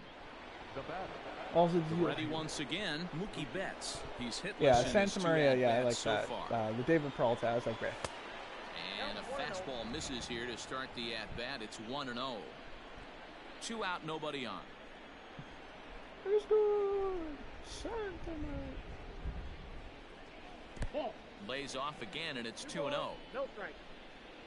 The batter. Also, Ready once again, Mookie Betts. He's hitless yeah, in his Santa 2 Maria, yeah, I at-bats like so that. far. The David Peralta, I was like, great. And a fastball misses here to start the at-bat. It's 1-0. 2 out, nobody on. It's good. Santa Maria. Ball, Lays off again, and it's 2-0. no strikes.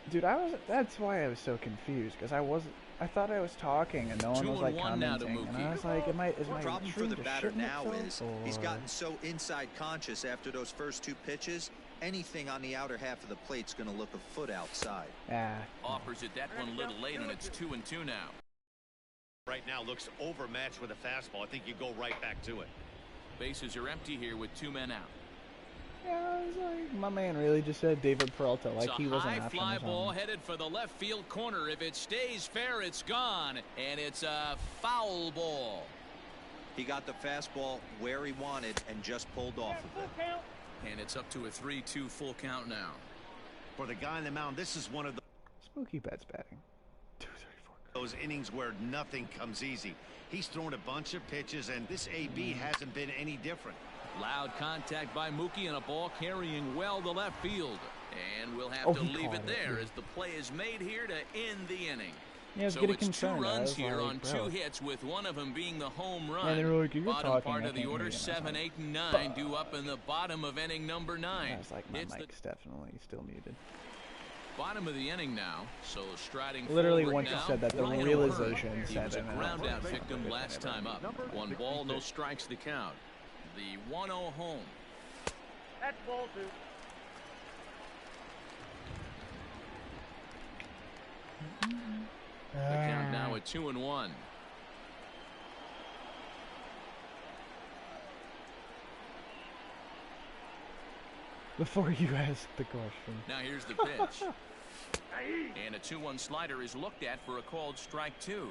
Dude, that's why I was so confused, because I thought I was talking and no one was like 2-1 now to commenting, and I Mookie. was like, is my Problem for stream the just batter shitting now itself, is he's or- gotten so inside conscious after those first 2 pitches. Anything on the outer half of the plate's going to look a foot outside. Offers it that one a little late, and it's 2-2 now. Right now looks overmatched with a fastball. I think you go right back to it. Bases are empty here with 2 men out. Yeah, I was like, my man really just said David Peralta, like It's he a was an high option. fly or ball something. headed for the left field corner. If it stays fair, it's gone, and it's a foul ball. He got the fastball where he wanted and just pulled off of it. Count. And it's up to a 3-2 full count now. For the guy on the mound, this is one of Smokey Betts batting. 234. those innings where nothing comes easy. He's thrown a bunch of pitches, and this AB hasn't been any different. Loud contact by Mookie and a ball carrying well to left field. And we'll have to leave it there as the play is made here to end the inning. Yeah, so it's 2 runs here on 2 hits, with one of them being the home run. And then like, bottom part of the order, 7, 8, and 9 due up in the bottom of inning number 9. I was like, my mic's definitely still muted. Bottom of the inning now, so striding literally forward once now, you said that, the Ryan realization O'Hearn. He said was a it. ground out victim last time up. 1 ball, no strikes the count. The 1-0 home. That's ball 2. The count now at 2-1. Before you ask the question. Now here's the pitch. And a 2-1 slider is looked at for a called strike 2.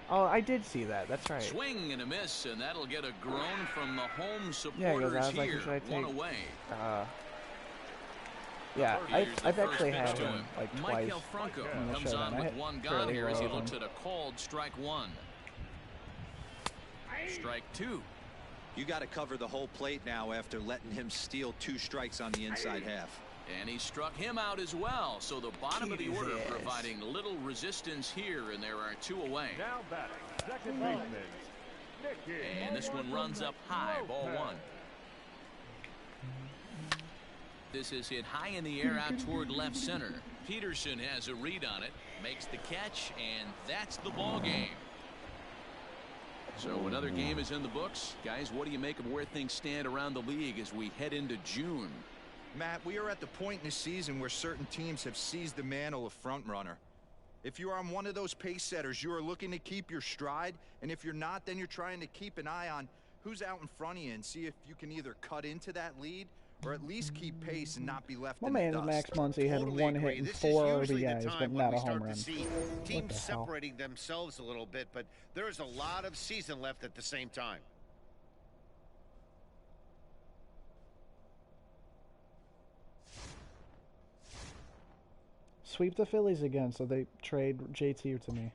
Oh, I did see that. That's right. Swing and a miss, and that'll get a groan from the home Yeah, supporters I was like, here. should I take, 1 away. Yeah, I've actually had to him like twice. Michael Franco on the comes show, on and I with hit 1 gone fairly here as he low. looks at a called strike 1. Strike 2. You got to cover the whole plate now after letting him steal 2 strikes on the inside half. And he struck him out as well. So the bottom of the order providing little resistance here, and there are 2 away. Now batting, second baseman. And this one runs up high, ball 1. This is hit high in the air out toward left center. Peterson has a read on it, makes the catch, and that's the ball game. So another game is in the books. Guys, what do you make of where things stand around the league as we head into June? Matt, we are at the point in the season where certain teams have seized the mantle of front runner. If you are on one of those pace setters, you are looking to keep your stride, and if you're not, then you're trying to keep an eye on who's out in front of you and see if you can either cut into that lead or at least keep pace and not be left My in man the dust. Max Muncy had Totally 1 agree. hit and This 4 is usually the RBIs, but time when not we a home start run. to see What teams the hell? separating themselves a little bit, but there is a lot of season left at the same time. Sweep the Phillies again, so they trade JT to me.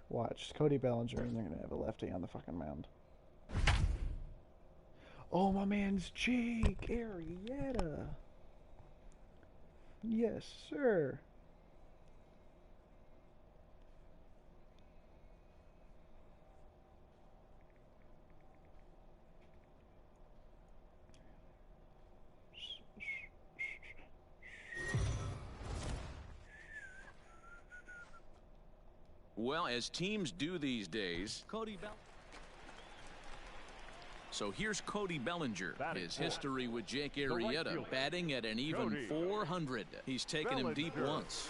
Watch, Cody Bellinger, and they're gonna have a lefty on the fucking mound. Oh, my man's Jake Arrieta. Yes, sir. Well, as teams do these days, So here's Cody Bellinger. His history with Jake Arrieta, batting at an even 400. He's taken him deep once.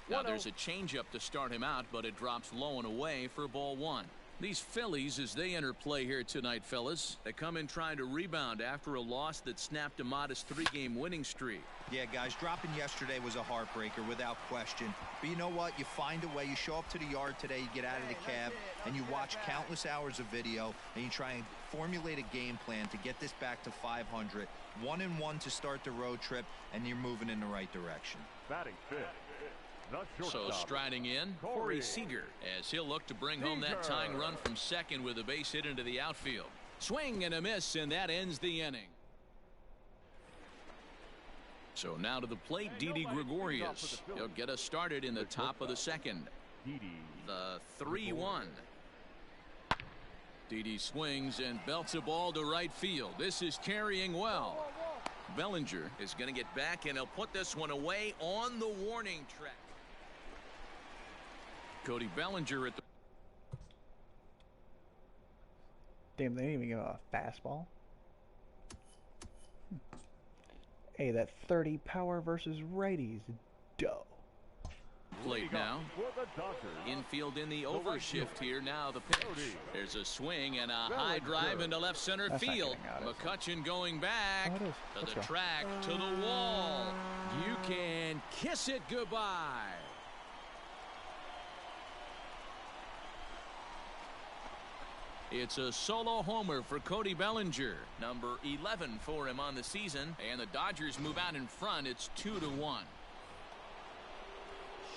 Now there's a changeup to start him out, but it drops low and away for ball 1. These Phillies, as they enter play here tonight, fellas, they come in trying to rebound after a loss that snapped a modest 3-game winning streak. Yeah, guys, dropping yesterday was a heartbreaker without question. But you know what? You find a way. You show up to the yard today, you get out of the cab, and you watch countless hours of video, and you try and formulate a game plan to get this back to 500. 1-1 to start the road trip, and you're moving in the right direction. Batting fifth. So striding in, Corey Seager, as he'll look to bring home that tying run from second with a base hit into the outfield. Swing and a miss, and that ends the inning. So now to the plate, Didi Gregorius. He'll get us started in the top of the second. The 3-1. Didi swings and belts a ball to right field. This is carrying well. Bellinger is going to get back, and he'll put this one away on the warning track. Cody Bellinger at the... Damn, they didn't even give a fastball. Hey, that 30 power versus righties. Dough. Plate now. Infield in the overshift here. Now the pitch. There's a swing and a high drive into left center field. McCutchen going back to the track, to the wall. You can kiss it goodbye. It's a solo homer for Cody Bellinger, number 11 for him on the season, and the Dodgers move out in front. It's 2-1.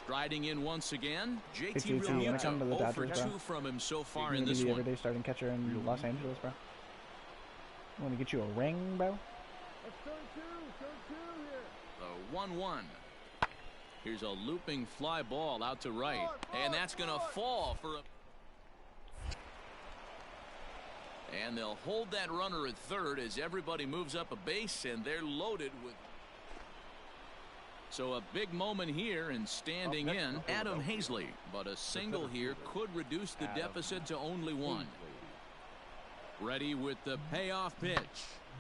Striding in once again, JT Realmuto, 0 for 2 from him so far in this one. You everyday starting catcher in Los Angeles, bro. Want to get you a ring, bro? The 1-1. Here's a looping fly ball out to right, and that's going to fall for a... And they'll hold that runner at third as everybody moves up a base, and they're loaded with... So a big moment here, and standing in, Adam Hazley. But a single here could reduce the deficit to only 1. Ready with the payoff pitch.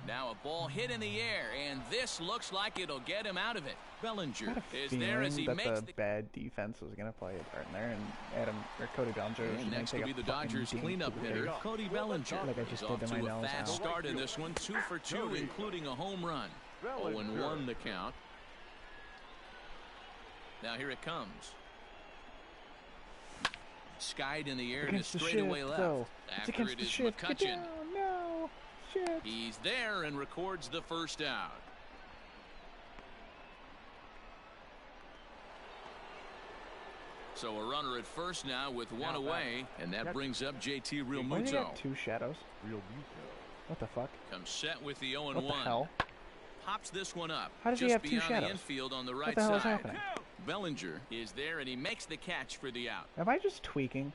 Now a ball hit in the air, and this looks like it'll get him out of it. Bellinger is there as he makes the bad defense was going to play a part in there, and Cody Bellinger. And next will be the Dodgers cleanup hitter, Cody Bellinger. Like I just off did to a my nails fast start in this one, 2 for 2, including a home run. 0-1 the count. Now here it comes. Skied in the air to straightaway left. After it is McCutchen. No. Shit. He's there and records the first out. So a runner at first now with 1 away, and that brings up JT Realmuto. Why do you got 2 shadows? What the fuck? Comes set with the 0-1. What the hell? Pops this one up. How does he have 2 shadows? The infield on the right what the hell side. is happening? Bellinger is there, and he makes the catch for the out. Am I just tweaking?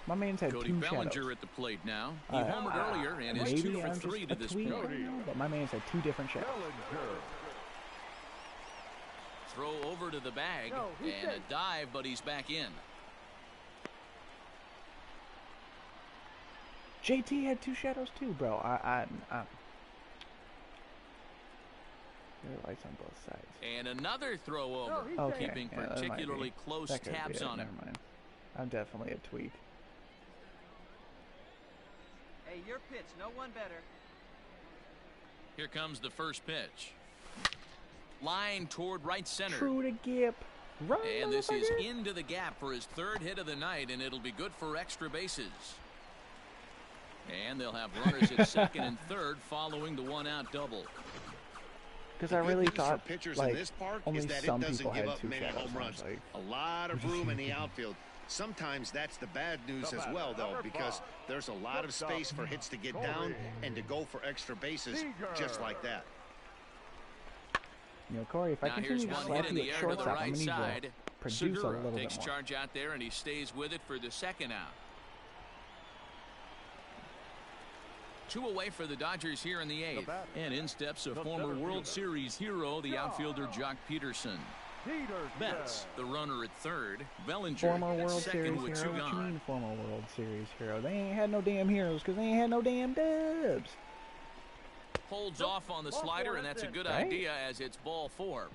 My man's had Cody 2 Bellinger shadows. at the plate now. He homered earlier and is 2 for 3 to this point. But my man's had 2 different shadows. Throw over to the bag and a dive, but he's back in. JT had 2 shadows too, bro. There are lights on both sides. And another throw over, keeping particularly close tabs on him. Never mind. I'm definitely a tweak. Hey, your pitch, no one better. Here comes the first pitch. Line toward right center. True to Gip. Run, and this is into the gap for his 3rd hit of the night, and it'll be good for extra bases. And they'll have runners at second and third following the 1-out double. Because I really thought pitchers like in this park only is that some it doesn't people give had up 2 many shadows. home runs. Like, a lot of room in the outfield. Sometimes that's the bad news as well, though, because there's a lot of space for hits to get down and to go for extra bases just like that. You know, Corey, if I continue to slap you at shortstop, I'm going to need to produce a little bit takes more. charge out there, and he stays with it for the 2nd out. 2 away for the Dodgers here in the 8th. And in steps a former World Series hero, the outfielder Jock Peterson. Betts, the runner at 3rd. Bellinger Former at World 2nd Series with 2 hero? What you gone. mean former World Series hero? They ain't had no damn heroes because they ain't had no damn dubs. Holds off on the slider, and that's a good idea as it's ball 4.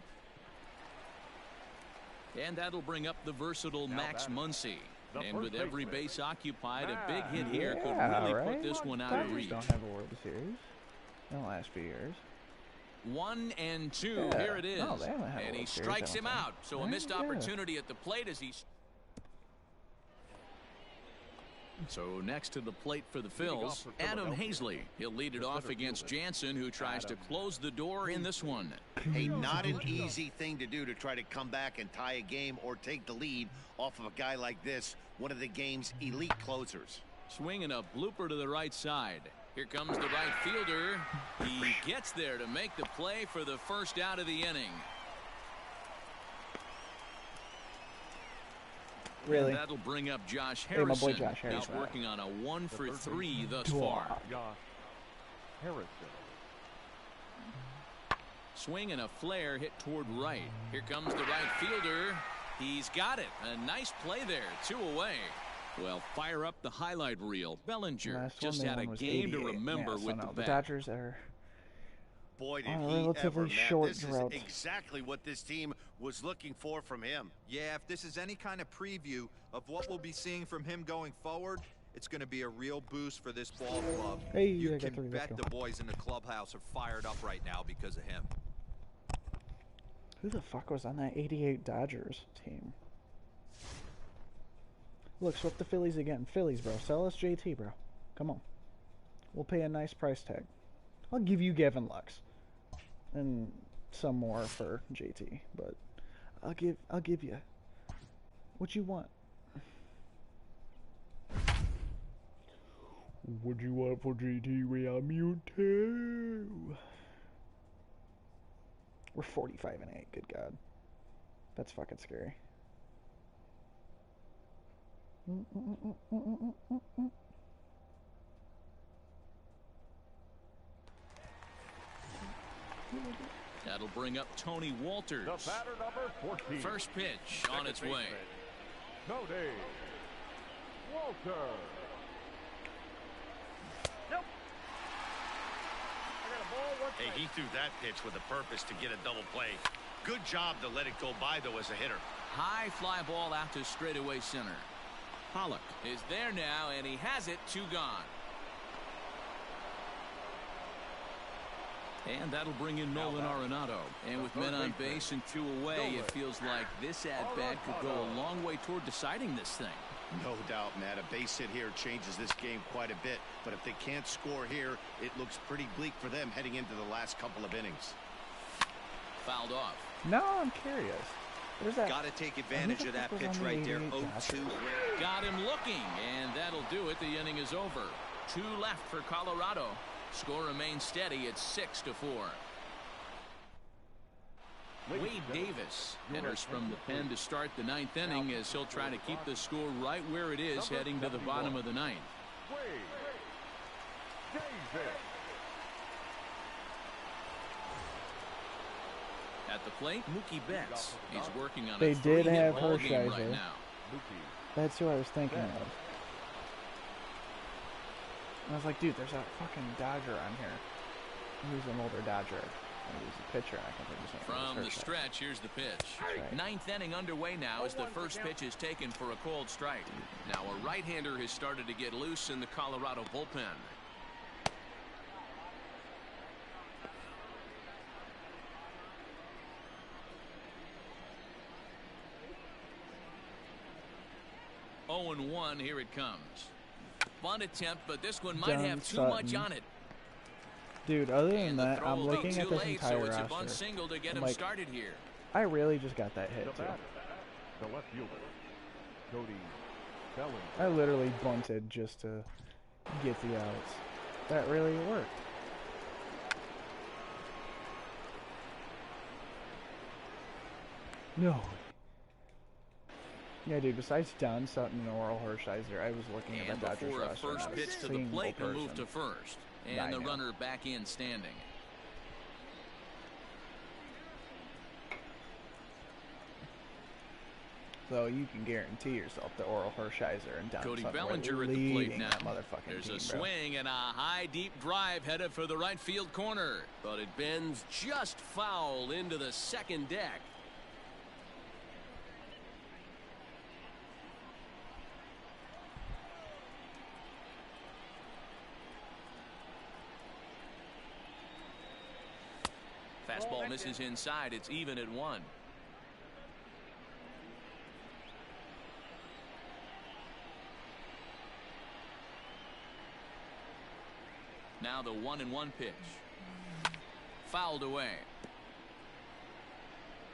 And that'll bring up the versatile Max Muncy. And with every base occupied, a big hit here could really put this one out of reach. Don't have a World Series in the last few years. 1-2. Yeah. Here it is. No, they haven't had a And he World Series, strikes I him don't think. out. So a missed opportunity at the plate as he's... So next to the plate for the Phils, Adam Hazley. He'll lead it off against Jansen, who tries to close the door in this one. Hey, not an easy thing to do to try to come back and tie a game or take the lead off of a guy like this, one of the game's elite closers. Swinging a blooper to the right side. Here comes the right fielder. He gets there to make the play for the first out of the inning. Really? And that'll bring up Josh Hey, my Harrison. boy Josh Harrison. He's working on a 1 for 3 thus far. Harrison. Swing and a flare hit toward right. Here comes the right fielder. He's got it. A nice play there. 2 away. Well, fire up the highlight reel. Bellinger just had a game to remember with the bat. The Dodgers are Boy, did on a he relatively ever, short this drought. is exactly what this team was looking for from him. Yeah, if this is any kind of preview of what we'll be seeing from him going forward, it's going to be a real boost for this ball club. Hey, you I got can 3. bet the boys in the clubhouse are fired up right now because of him. Who the fuck was on that '88 Dodgers team? Look, swap the Phillies again. Phillies, bro. Sell us JT, bro. Come on. We'll pay a nice price tag. I'll give you Gavin Lux. And some more for JT. But I'll give you what you want. What do you want for JT? We are Mewtwo. We're 45-8. Good God. That's fucking scary. That'll bring up Tony Walters. The batter number 14. First pitch on its way. Tony Walter. Nope. Hey, he threw that pitch with a purpose to get a double play. Good job to let it go by, though, as a hitter. High fly ball out to straightaway center. Pollock is there now, and he has it. 2 gone. And that'll bring in Nolan Arenado. And with men on base and 2 away, it feels like this at-bat could go a long way toward deciding this thing. No doubt, Matt. A base hit here changes this game quite a bit. But if they can't score here, it looks pretty bleak for them heading into the last couple of innings. Fouled off. No, I'm curious. Where's that? Got to take advantage of that pitch right there. 0-2. Got him looking, and that'll do it. The inning is over. 2 left for Colorado. Score remains steady at 6-4. Wade Davis enters from the pen to start the 9th inning as he'll try to keep the score right where it is heading to the bottom of the 9th. Wade Davis. At the plate, Mookie Betts. He's working on They a did 3-hit have ball game right Hershiser. now. That's who I was thinking of. And I was like, dude, there's a fucking Dodger on here. Who's an older Dodger? And he's a pitcher. I can think his name From was the Hershiser. stretch, here's the pitch. Right. 9th inning underway now as the first pitch is taken for a cold strike. Now a right-hander has started to get loose in the Colorado bullpen. Oh and 1, here it comes. Bunt attempt, but this one might John have too Sutton. much on it. Dude, other than And the that, throw I'm will be looking too at this late, entire so it's a bunt roster. single to get I'm him like, started here. I really just got that hit, The too. batter, the left fielder, Cody Bellinger. I literally bunted just to get the outs. That really worked. No. Yeah, dude, besides John Sutton and Oral Hershiser, I was looking at And the Dodgers before a roster. and first I was pitch to the seeing plate, no will move person. to first. I And the know. runner back in standing. So you can guarantee yourself that Oral Hershiser and John Cody Sutton Bellinger were at the plate leading now. that motherfucking There's team, a bro. swing and a high deep drive headed for the right field corner. But it bends just foul into the second deck. Fastball misses inside. It's even at 1. Now the 1-1 pitch. Fouled away.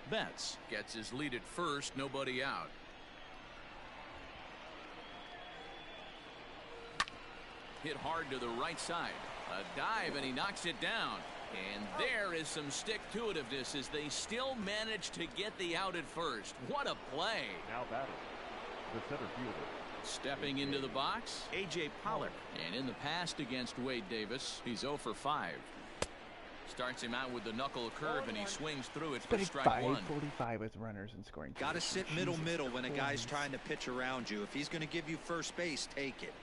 Betts gets his lead at first. Nobody out. Hit hard to the right side. A dive and he knocks it down. And there is some stick-to-itiveness as they still manage to get the out at first. What a play. Now batting, the center fielder. Stepping into the box, A.J. Pollock. And in the past against Wade Davis, he's 0 for 5. Starts him out with the knuckle curve, and he swings through it for strike 1. 45 with runners and scoring. Got to sit Jesus middle when a guy's Christ. trying to pitch around you. If he's going to give you first base, take it.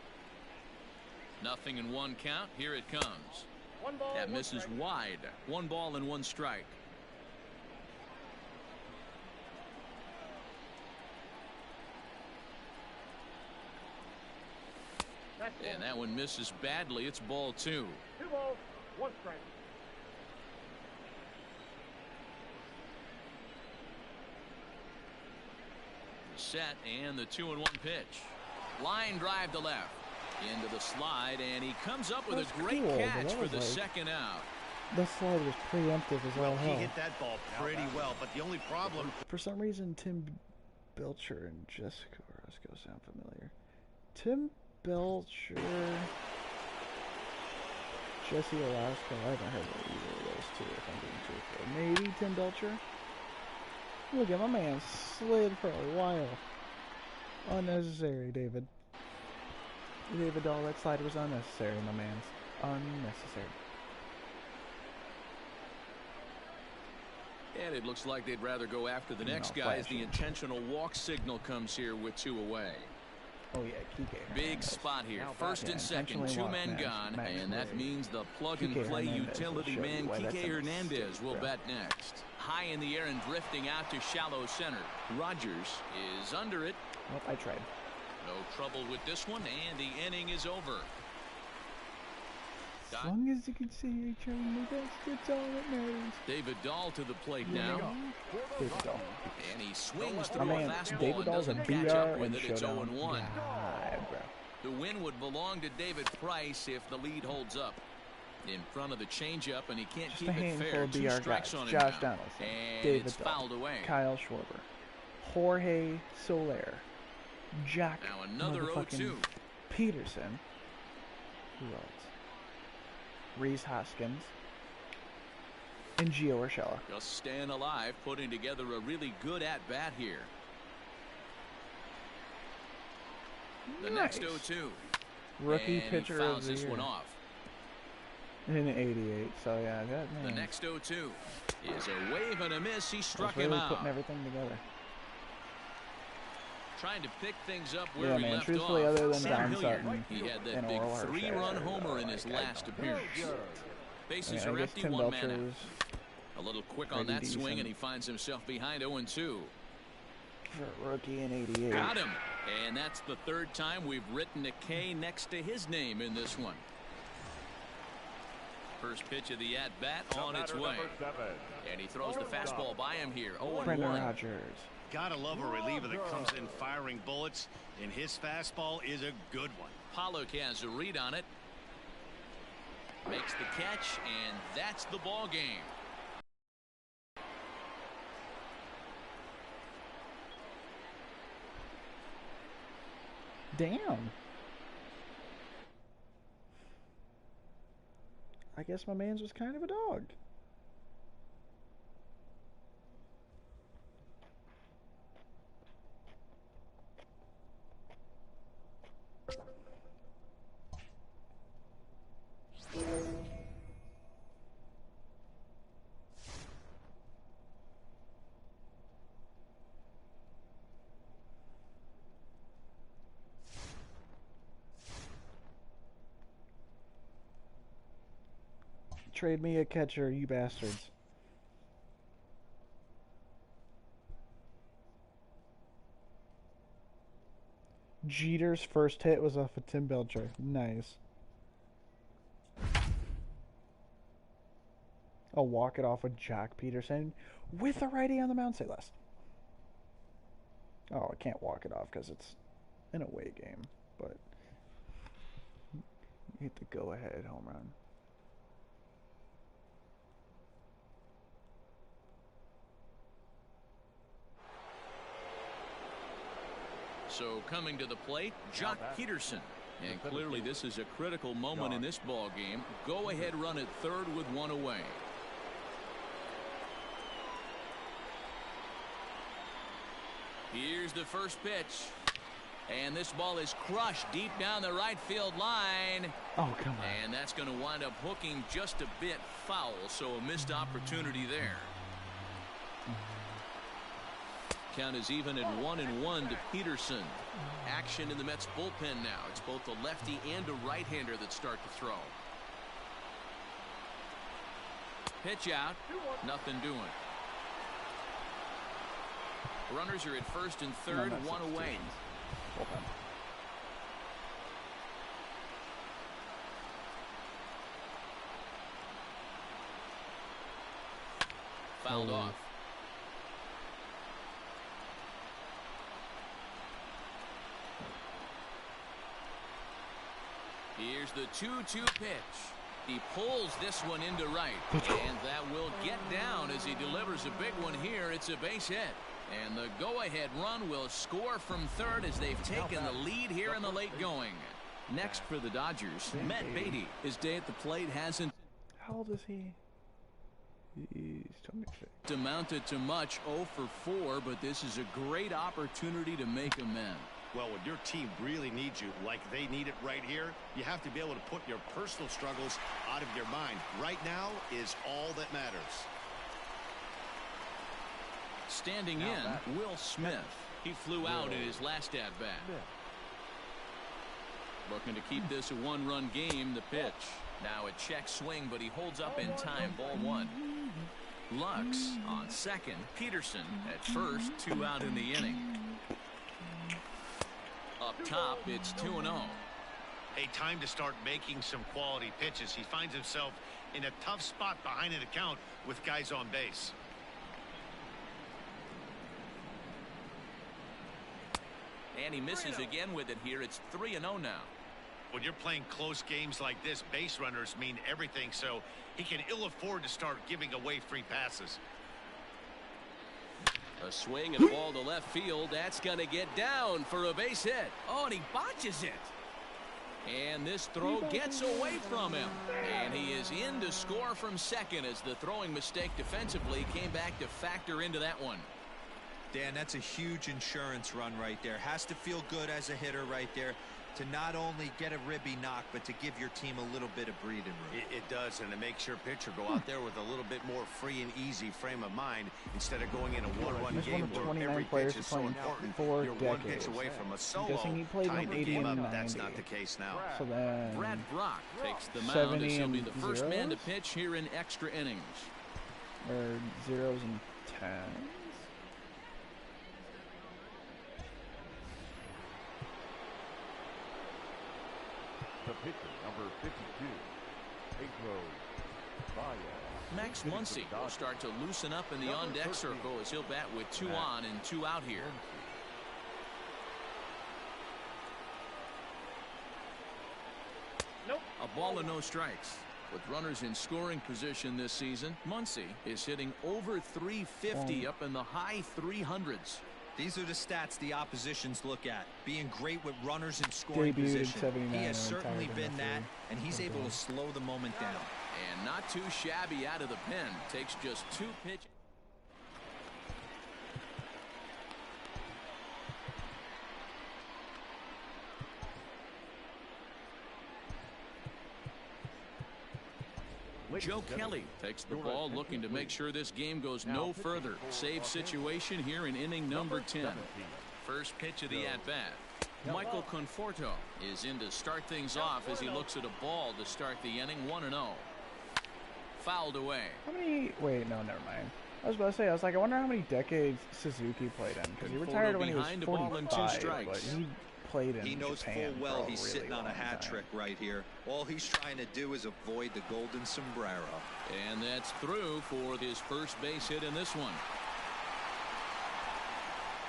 0-1 count. Here it comes. That misses wide. 1 ball and 1 strike. And that one misses badly. It's ball 2. 2 balls, 1 strike. Set and the 2-1 pitch. Line drive to left. Into the slide, and he comes up with That's a great cool, catch but for that the was second out. The slide was preemptive as all He hell. hit that ball pretty well, but the only problem... For some reason, Tim Belcher and Jessica Orozco sound familiar. Tim Belcher... Jesse Orozco, I haven't heard of either of those two, if I'm being truthful. Maybe Tim Belcher? Look at my man slid for a while. Unnecessary, David. David Dahl, that slide was unnecessary, my man. Unnecessary. And it looks like they'd rather go after the next guy as the intentional walk signal comes here with 2 away. Oh yeah, Kike. Big spot here. First and second, 2 men gone, and that means the plug-and-play utility man Kike Hernandez will bat next. High in the air and drifting out to shallow center. Rogers is under it. Well, I tried. No trouble with this one, and the inning is over. As long as you can see each other in the best, it's all that matters. David Dahl to the plate now. David Dahl. And he swings My through a man, fastball David and Dahl's a doesn't catch BR up with and it. It's showdown. 0-1. God, bro. The win would belong to David Price if the lead holds up. In front of the changeup, and he can't Just keep a it handful fair. of 2 BR strikes guys. on him Josh now. Donaldson, And David it's Dahl, fouled away. Kyle Schwarber, Jorge Soler, Jack Now another 0-2. Peterson. Who else? Reese Hoskins. And Gio Urshela. Just staying alive, putting together a really good at-bat here. The Nice. next 0-2. Rookie and pitcher he fouls of the this year. one off. In 88, so yeah, that man. The next 0-2 is a wave and a miss. He struck really him out. putting everything together. Trying to pick things up where Yeah, he man. left Truthfully, off. other than Sam Don Hilliard, Sutton he had that and big Oral 3-run Hershey, homer in his I last don't appearance. Bases I are guess empty, Tim 1 man out. Belcher's A little quick on pretty that swing, decent. and he finds himself behind 0-2. for a rookie in 88. Got him. And that's the 3rd time we've written a K next to his name in this one. First pitch of the at-bat on its way. And he throws the fastball by him here. 0-1. Brendan Rodgers. Gotta love a reliever that comes in firing bullets, and his fastball is a good one. Pollock has a read on it. Makes the catch, and that's the ball game. Damn. I guess my man's was kind of a dog. Trade me a catcher, you bastards. Jeter's first hit was off of Tim Belcher. Nice. I'll walk it off with Jack Peterson with a righty on the mound. Say less. Oh, I can't walk it off because it's an away game, but you hit the go-ahead home run. So coming to the plate, Jock Peterson. And clearly this is a critical moment in this ball game. Go ahead run at 3rd with 1 away. Here's the first pitch. And this ball is crushed deep down the right field line. Oh, come on. And that's going to wind up hooking just a bit foul. So a missed opportunity there. Count is even at 1-1 to Peterson. Action in the Mets bullpen now. It's both a lefty and a right-hander that start to throw. Pitch out. Nothing doing. Runners are at 1st and 3rd, 1 away. Bullpen. Fouled off. Here's the 2-2 pitch. He pulls this one into right, and that will get down as he delivers a big one here. It's a base hit, and the go-ahead run will score from third as they've taken the lead here in the late going. Next for the Dodgers, Matt Beatty. His day at the plate hasn't How old is he? He's 26. amounted to much. 0 for 4, but this is a great opportunity to make amends. Well, when your team really needs you, like they need it right here, you have to be able to put your personal struggles out of your mind. Right now is all that matters. Standing in, Will Smith. He flew out in his last at-bat. Looking to keep this a one-run game. The pitch. Now a check swing, but he holds up in time. Ball 1. Lux on second. Peterson at first. 2 out in the inning. Up top, it's 2-0. Hey, time to start making some quality pitches. He finds himself in a tough spot behind an account with guys on base. And he misses again with it here. It's 3-0 now. When you're playing close games like this, base runners mean everything, so he can ill afford to start giving away free passes. A swing and a ball to left field. That's going to get down for a base hit. Oh, and he botches it. And this throw gets away from him. And he is in to score from second as the throwing mistake defensively came back to factor into that one. Dan, that's a huge insurance run right there. Has to feel good as a hitter right there to not only get a ribby knock, but to give your team a little bit of breathing room. It does, and it makes your pitcher go out there with a little bit more free and easy frame of mind instead of going in a one-run game where every pitch is so important. You're one pitch away from a solo, tying the game up. That's not the case now. So then Brad Brock takes the mound as he'll be the first man to pitch here in extra innings. Or 0s and 10s. The pitcher, number 52, Pedro Baez. Max Muncy will start to loosen up in the on-deck circle as he'll bat with 2 on and 2 out here. Nope. A ball and no strikes. With runners in scoring position this season, Muncy is hitting over 350 up in the high 300s. These are the stats the oppositions look at. Being great with runners in scoring position. He has certainly been that, and he's able to slow the moment down. And not too shabby out of the pen. Takes just 2 pitches. Joe Kelly takes the ball, looking to make sure this game goes no further. Save situation here in inning number 10. First pitch of the at-bat. Michael Conforto is in to start things off as he looks at a ball to start the inning. 1-0. Fouled away. How many? Wait, no, never mind. I was about to say, I was like, I wonder how many decades Suzuki played in, because he retired when he was 45, but he played in He knows Japan full well for a he's really sitting on a long hat time. trick right here. All he's trying to do is avoid the golden sombrero. And that's through for his first base hit in this one.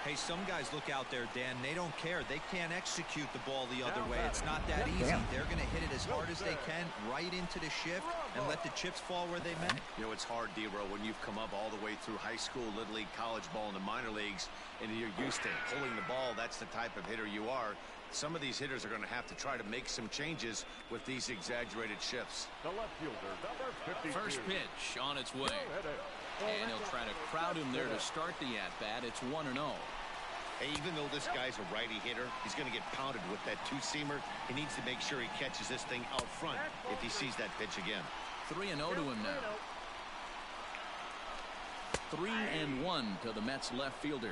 Hey, some guys look out there, Dan. They don't care. They can't execute the ball the other way. It's not that easy. They're going to hit it as hard as they can right into the shift and let the chips fall where they may. You know, it's hard, D-Row, when you've come up all the way through high school, Little League, college ball, and the minor leagues, and you're used to pulling the ball. That's the type of hitter you are. Some of these hitters are going to have to try to make some changes with these exaggerated shifts. The left fielder, number 52. First pitch on its way. And he'll try to crowd him there to start the at-bat. It's 1-0. Hey, even though this guy's a righty hitter, he's going to get pounded with that two-seamer. He needs to make sure he catches this thing out front if he sees that pitch again. 3-0 to him now. 3-1 to the Mets left fielder.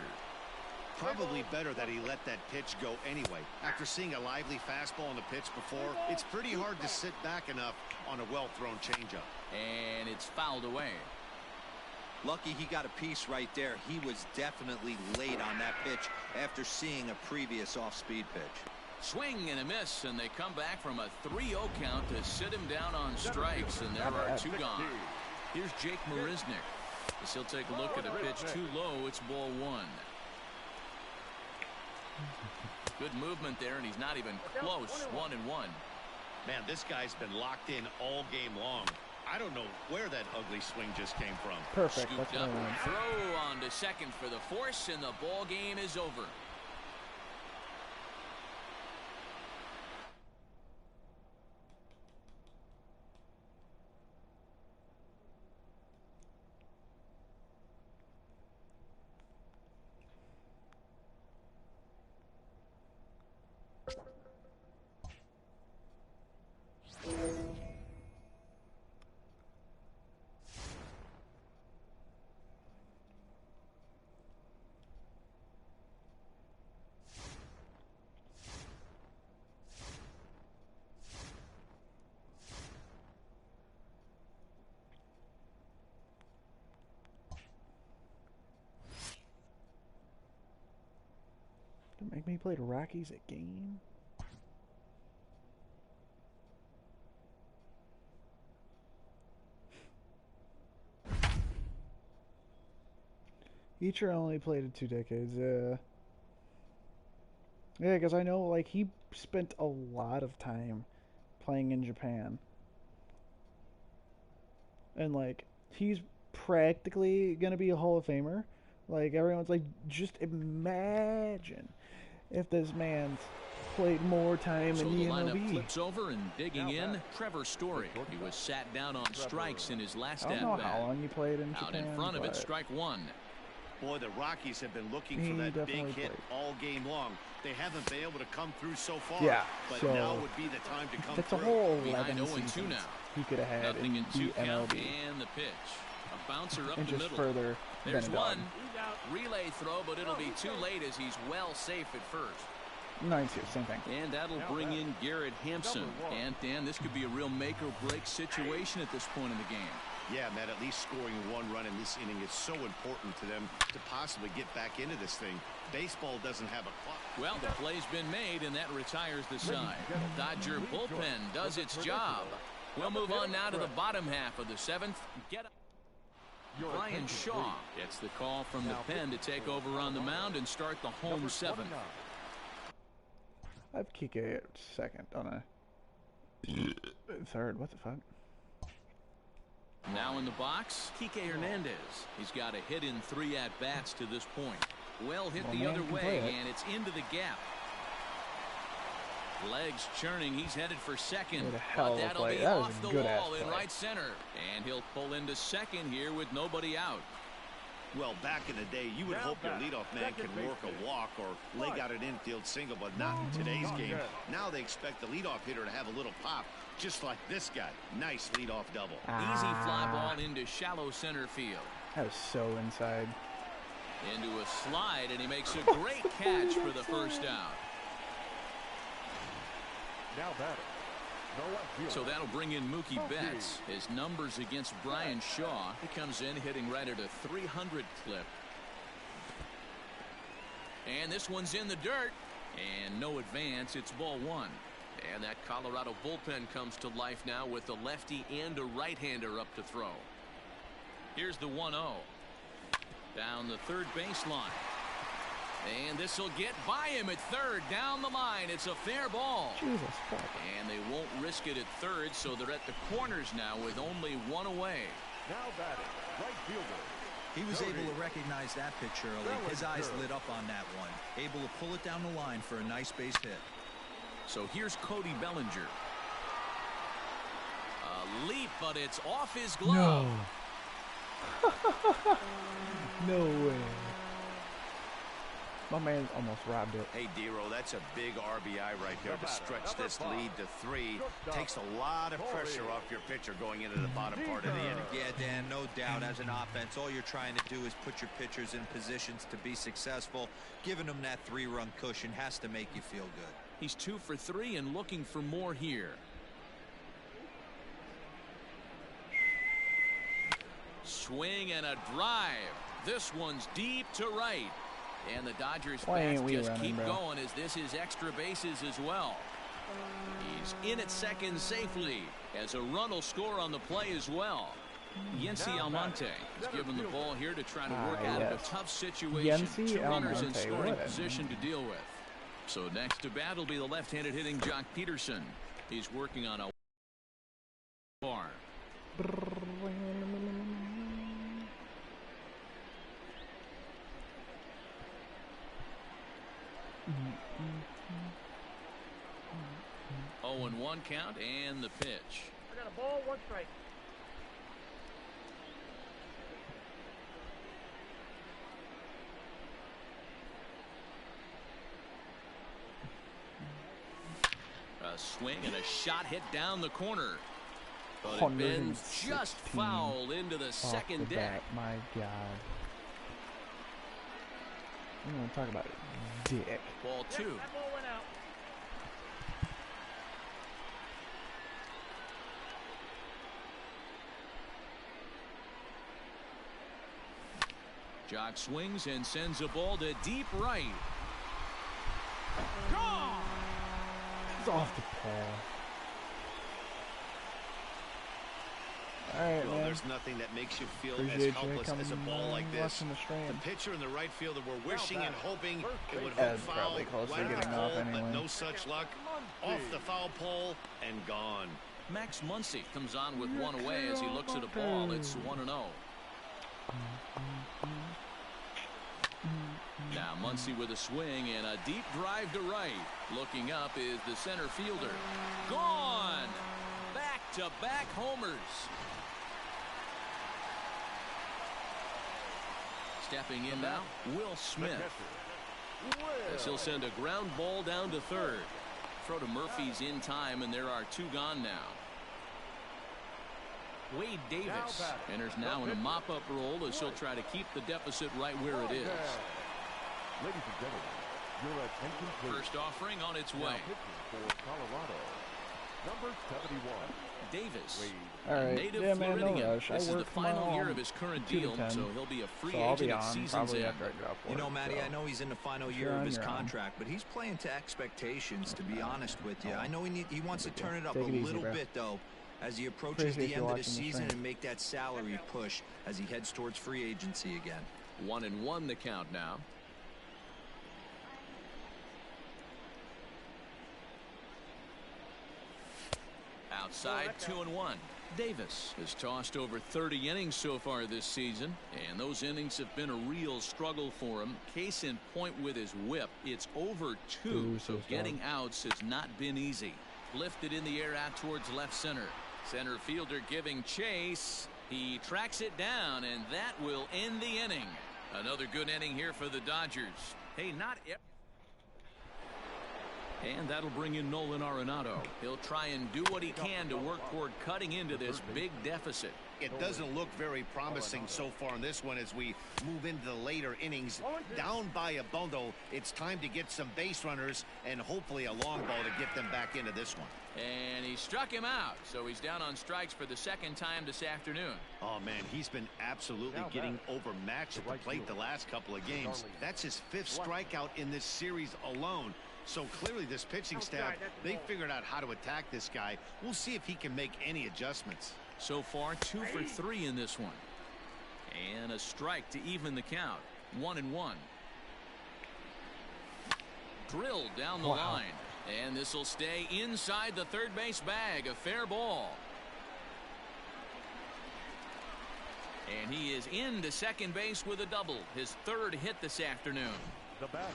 Probably better that he let that pitch go anyway. After seeing a lively fastball on the pitch before, it's pretty hard to sit back enough on a well-thrown changeup. And it's fouled away. Lucky he got a piece right there. He was definitely late on that pitch after seeing a previous off-speed pitch. Swing and a miss, and they come back from a 3-0 count to sit him down on strikes, and there are 2 gone. Here's Jake Marisnick as he'll take a look at a pitch too low. It's ball 1. Good movement there, and he's not even close. 1-1. Man, this guy's been locked in all game long. I don't know where that ugly swing just came from. Perfect. Scooped That's what up, I want. throw on to second for the force, and the ball game is over. Don't make me play the Rockies a game. Eacher only played it 2 decades. Yeah, because I know, like, he spent a lot of time playing in Japan. And, like, he's practically going to be a Hall of Famer. Like, everyone's like, just imagine if this man's played more time So in the the lineup MLB. flips over, and digging in, Trevor Story. He was sat down on strikes in his last I don't know how at-bat. long he played in Out Japan, in front of it, but strike one. Boy, the Rockies have been looking He for that big definitely hit played. all game long. They haven't been able to come through so far. Yeah, but so now would be the time to come that's through. a whole Behind 11 0-2 seasons now. he could have had Nothing in in 2 the count, MLB. and the pitch. A bouncer up And the just middle. further There's than a dog. one. Relay throw, but it'll be too late as he's well safe at first. 9-2, same thing. And that'll bring in Garrett Hampson. And, Dan, this could be a real make-or-break situation at this point in the game. Yeah, Matt, at least scoring 1 run in this inning is so important to them to possibly get back into this thing. Baseball doesn't have a clock. Well, the play's been made, and that retires the side. Dodger bullpen does its job. We'll move on now to the bottom half of the 7th. Get up. Brian Shaw gets the call from the pen to take over on the mound and start the home 7th. I have Kike at second on a third. What the fuck? Now in the box, Kike Hernandez. He's got a hit in 3 at-bats to this point. Well hit the other way, and it's into the gap. Legs churning. He's headed for second. What a hell But of a that'll play. be That was off a the good-ass wall in play. right center. And he'll pull into second here with nobody out. Well, back in the day, you would hope your leadoff man can work a walk or leg out an infield single, but not in today's game. Now they expect the leadoff hitter to have a little pop, just like this guy. Nice leadoff double. Easy fly ball into shallow center field. That was so inside. Into a slide, and he makes a great catch for the first out. Now batting. So that'll bring in Mookie Betts. His numbers against Brian Shaw. He comes in hitting right at a 300 clip. And this one's in the dirt. And no advance. It's ball 1. And that Colorado bullpen comes to life now with a lefty and a right-hander up to throw. Here's the 1-0. Down the third baseline. And this will get by him at third. Down the line. It's a fair ball. Jesus fuck. And they won't risk it at third, so they're at the corners now with only 1 away. Now batting. Right fielder. He was able to recognize that pitch early. His eyes lit up on that one. Able to pull it down the line for a nice base hit. So here's Cody Bellinger. A leap, but it's off his glove. No. No way. My man almost robbed it. Hey, D-Row, that's a big RBI right there to stretch this lead to 3. Takes a lot of pressure off your pitcher going into the bottom part of the inning. Yeah, Dan, no doubt. As an offense, all you're trying to do is put your pitchers in positions to be successful. Giving them that 3-run cushion has to make you feel good. He's 2 for 3 and looking for more here. Swing and a drive. This one's deep to right. And the Dodgers bats just keep going as this is extra bases as well. He's in at second safely as a run will score on the play as well. Yency Almonte is given the ball here to try to work out of a tough situation. 2 runners in scoring position to deal with. So next to bat will be the left-handed hitting Jock Peterson. He's working on a bar. Oh, and 1 count and the pitch. I got a ball, 1 strike. A swing and a shot hit down the corner. But it bends just foul into the second deck. My God. I'm going to talk about it. Dick. Ball 2. Yep, that ball went out. Jock swings and sends a ball to deep right. Gone! It's off the ball. Alright, Well, man. there's nothing that makes you feel Appreciate as helpless as a ball like this. The pitcher and the right fielder were wishing and hoping it would hook foul right at the pole, but no such luck. Off the foul pole and gone. Max Muncy comes on with 1 away as he looks at a ball. It's 1-0. Now Muncy with a swing and a deep drive to right. Looking up is the center fielder. Gone! Back-to-back homers. Stepping in now, Will Smith. As he'll send a ground ball down to third. Throw to Murphy's in time, and there are 2 gone now. Wade Davis enters now in a mop-up role as he'll try to keep the deficit right where it is. Ladies and gentlemen, your attention please. First offering on its way. Now pitching for Colorado, number 71. Davis, Alright, native yeah, man, no Floridian. rush. I This is the work from final my year home of his current 2 to deal, 10. so he'll be a free So I'll agent be at on season's probably end. after I get off work. You know, Matty, so. I know he's in the final year Sure, of his you're on. contract, but he's playing to expectations, to be honest with you. I know he wants to turn it up Take a it easy, little bro. bit, though, as he approaches Appreciate the you end of the watching the season stream. and make that salary push as he heads towards free agency again. 1-1 the count now. Outside, 2-1. Davis has tossed over 30 innings so far this season, and those innings have been a real struggle for him. Case in point with his whip, it's over 2, so getting outs has not been easy. Lifted in the air out towards left center. Center fielder giving chase. He tracks it down, and that will end the inning. Another good inning here for the Dodgers. Hey, not it. And that'll bring in Nolan Arenado. He'll try and do what he can to work toward cutting into this big deficit. It doesn't look very promising so far in this one as we move into the later innings. Down by a bundle, it's time to get some base runners and hopefully a long ball to get them back into this one. And he struck him out, so he's down on strikes for the 2nd time this afternoon. Oh, man, he's been absolutely getting overmatched at the plate the last couple of games. That's his 5th strikeout in this series alone. So clearly this pitching staff, they figured out how to attack this guy. We'll see if he can make any adjustments. So far, 2 for 3 in this one. And a strike to even the count. 1-1. Drilled down the line. And this will stay inside the third base bag. A fair ball. And he is into second base with a double. His 3rd hit this afternoon. The batter.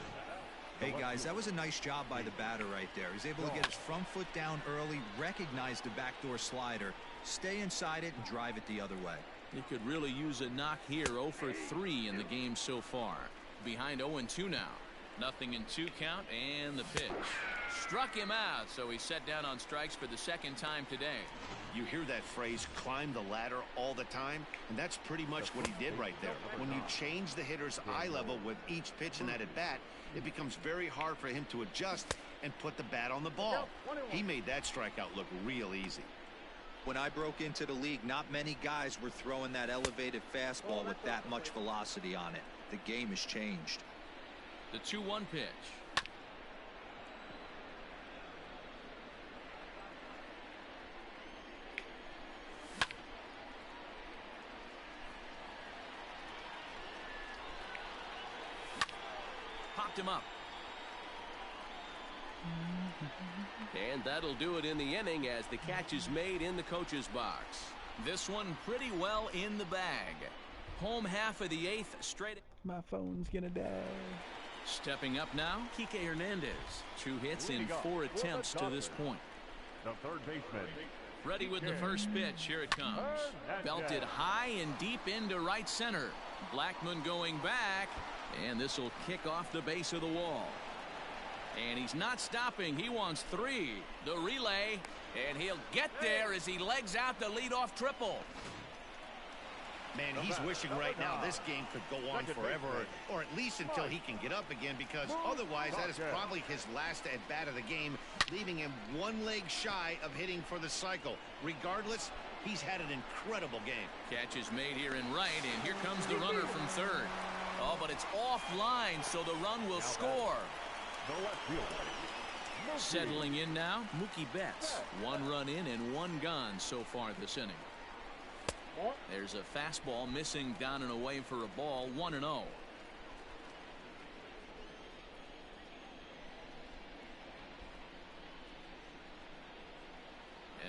Hey, guys, that was a nice job by the batter right there. He's able to get his front foot down early, recognize the backdoor slider, stay inside it, and drive it the other way. He could really use a knock here. 0 for 3 in the game so far. Behind 0-2 now. Nothing in 2 count, and the pitch. Struck him out, so he's set down on strikes for the 2nd time today. You hear that phrase, climb the ladder, all the time, and that's pretty much what he did right there. When you change the hitter's eye level with each pitch in that at-bat, it becomes very hard for him to adjust and put the bat on the ball. He made that strikeout look real easy. When I broke into the league, not many guys were throwing that elevated fastball with that much velocity on it. The game has changed. The 2-1 pitch. Popped him up. And that'll do it in the inning as the catch is made in the coach's box. This one pretty well in the bag. Home half of the 8th straight. My phone's gonna die. Stepping up now, Kike Hernandez. 2 hits in 4 attempts to this point. The third baseman. Ready with the first pitch. Here it comes. Belted high and deep into right center. Blackman going back, and this will kick off the base of the wall. And he's not stopping. He wants 3. The relay, and he'll get there as he legs out the leadoff triple. Man, he's wishing right now this game could go on forever, or at least until he can get up again, because otherwise that is probably his last at-bat of the game, leaving him 1 leg shy of hitting for the cycle. Regardless, he's had an incredible game. Catch is made here in right, and here comes the runner from third. Oh, but it's offline, so the run will score. The left fielder. Settling in now, Mookie Betts. 1 run in and 1 gone so far this inning. There's a fastball missing down and away for a ball. 1-0.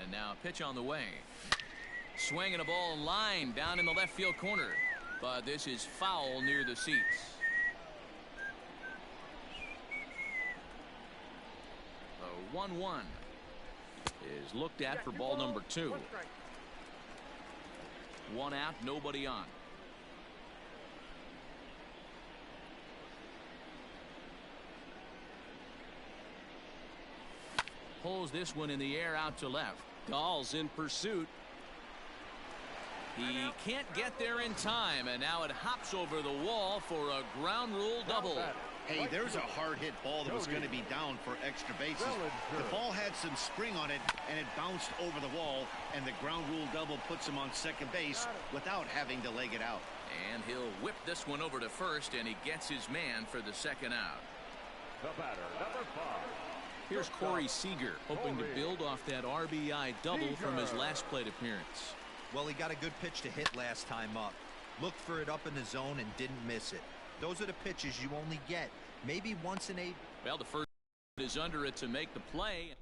And now a pitch on the way. Swinging a ball line down in the left field corner, but this is foul near the seats. The 1-1 is looked at for ball number 2. 1 out, nobody on. Pulls this one in the air out to left. Dahl's in pursuit. He can't get there in time, and now it hops over the wall for a ground rule double. Hey, there's a hard hit ball that was going to be down for extra bases. The ball had some spring on it, and it bounced over the wall, and the ground rule double puts him on second base without having to leg it out. And he'll whip this one over to first, and he gets his man for the second out. The batter, number 5. Here's Corey Seager, hoping to build off that RBI double from his last plate appearance. Well, he got a good pitch to hit last time up. Looked for it up in the zone and didn't miss it. Those are the pitches you only get maybe once in a. Well, the first is under it to make the play.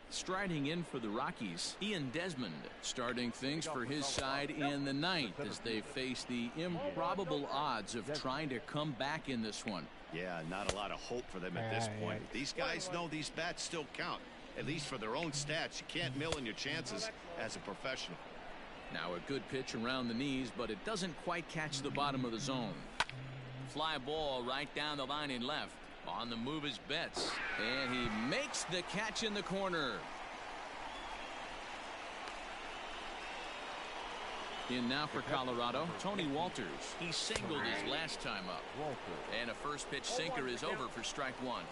Striding in for the Rockies, Ian Desmond starting things for his side in the 9th as they face the improbable odds of trying to come back in this one. Yeah, not a lot of hope for them at this point. These guys know these bats still count, at least for their own stats. You can't mill in your chances as a professional. Now a good pitch around the knees, but it doesn't quite catch the bottom of the zone. Fly ball right down the line in left. On the move is Betts, and he makes the catch in the corner. In now for Colorado, Tony Walters. He singled his last time up. And a first pitch sinker is over for strike 1.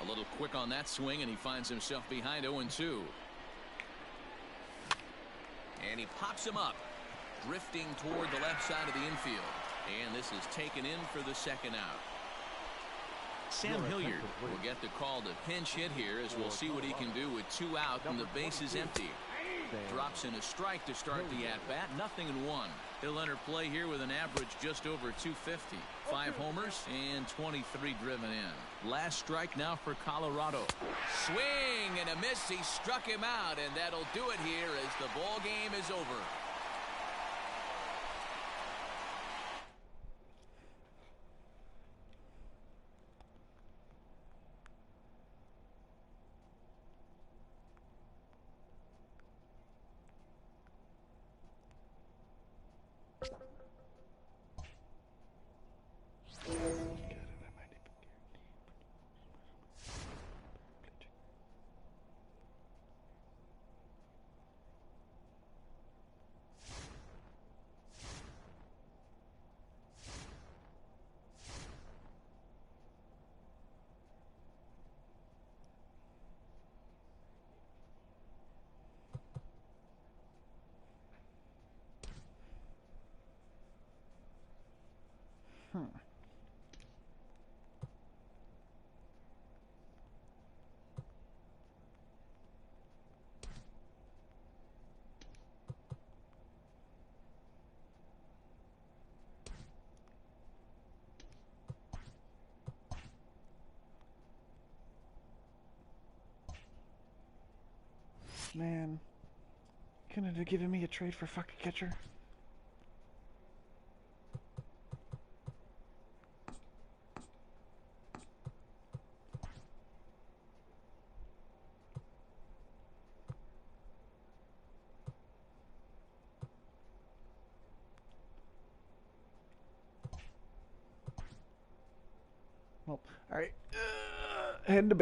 A little quick on that swing, and he finds himself behind 0-2. And he pops him up, drifting toward the left side of the infield. And this is taken in for the second out. Sam Hilliard will get the call to pinch hit here, as we'll see what he can do with 2 out and the base is empty. Drops in a strike to start the at-bat. 0-1. He'll enter play here with an average just over 250. 5 homers and 23 driven in. Last strike now for Colorado. Swing and a miss. He struck him out, and that'll do it here as the ball game is over. Couldn't have given me a trade for fucking catcher. Well, all right. Heading to bed.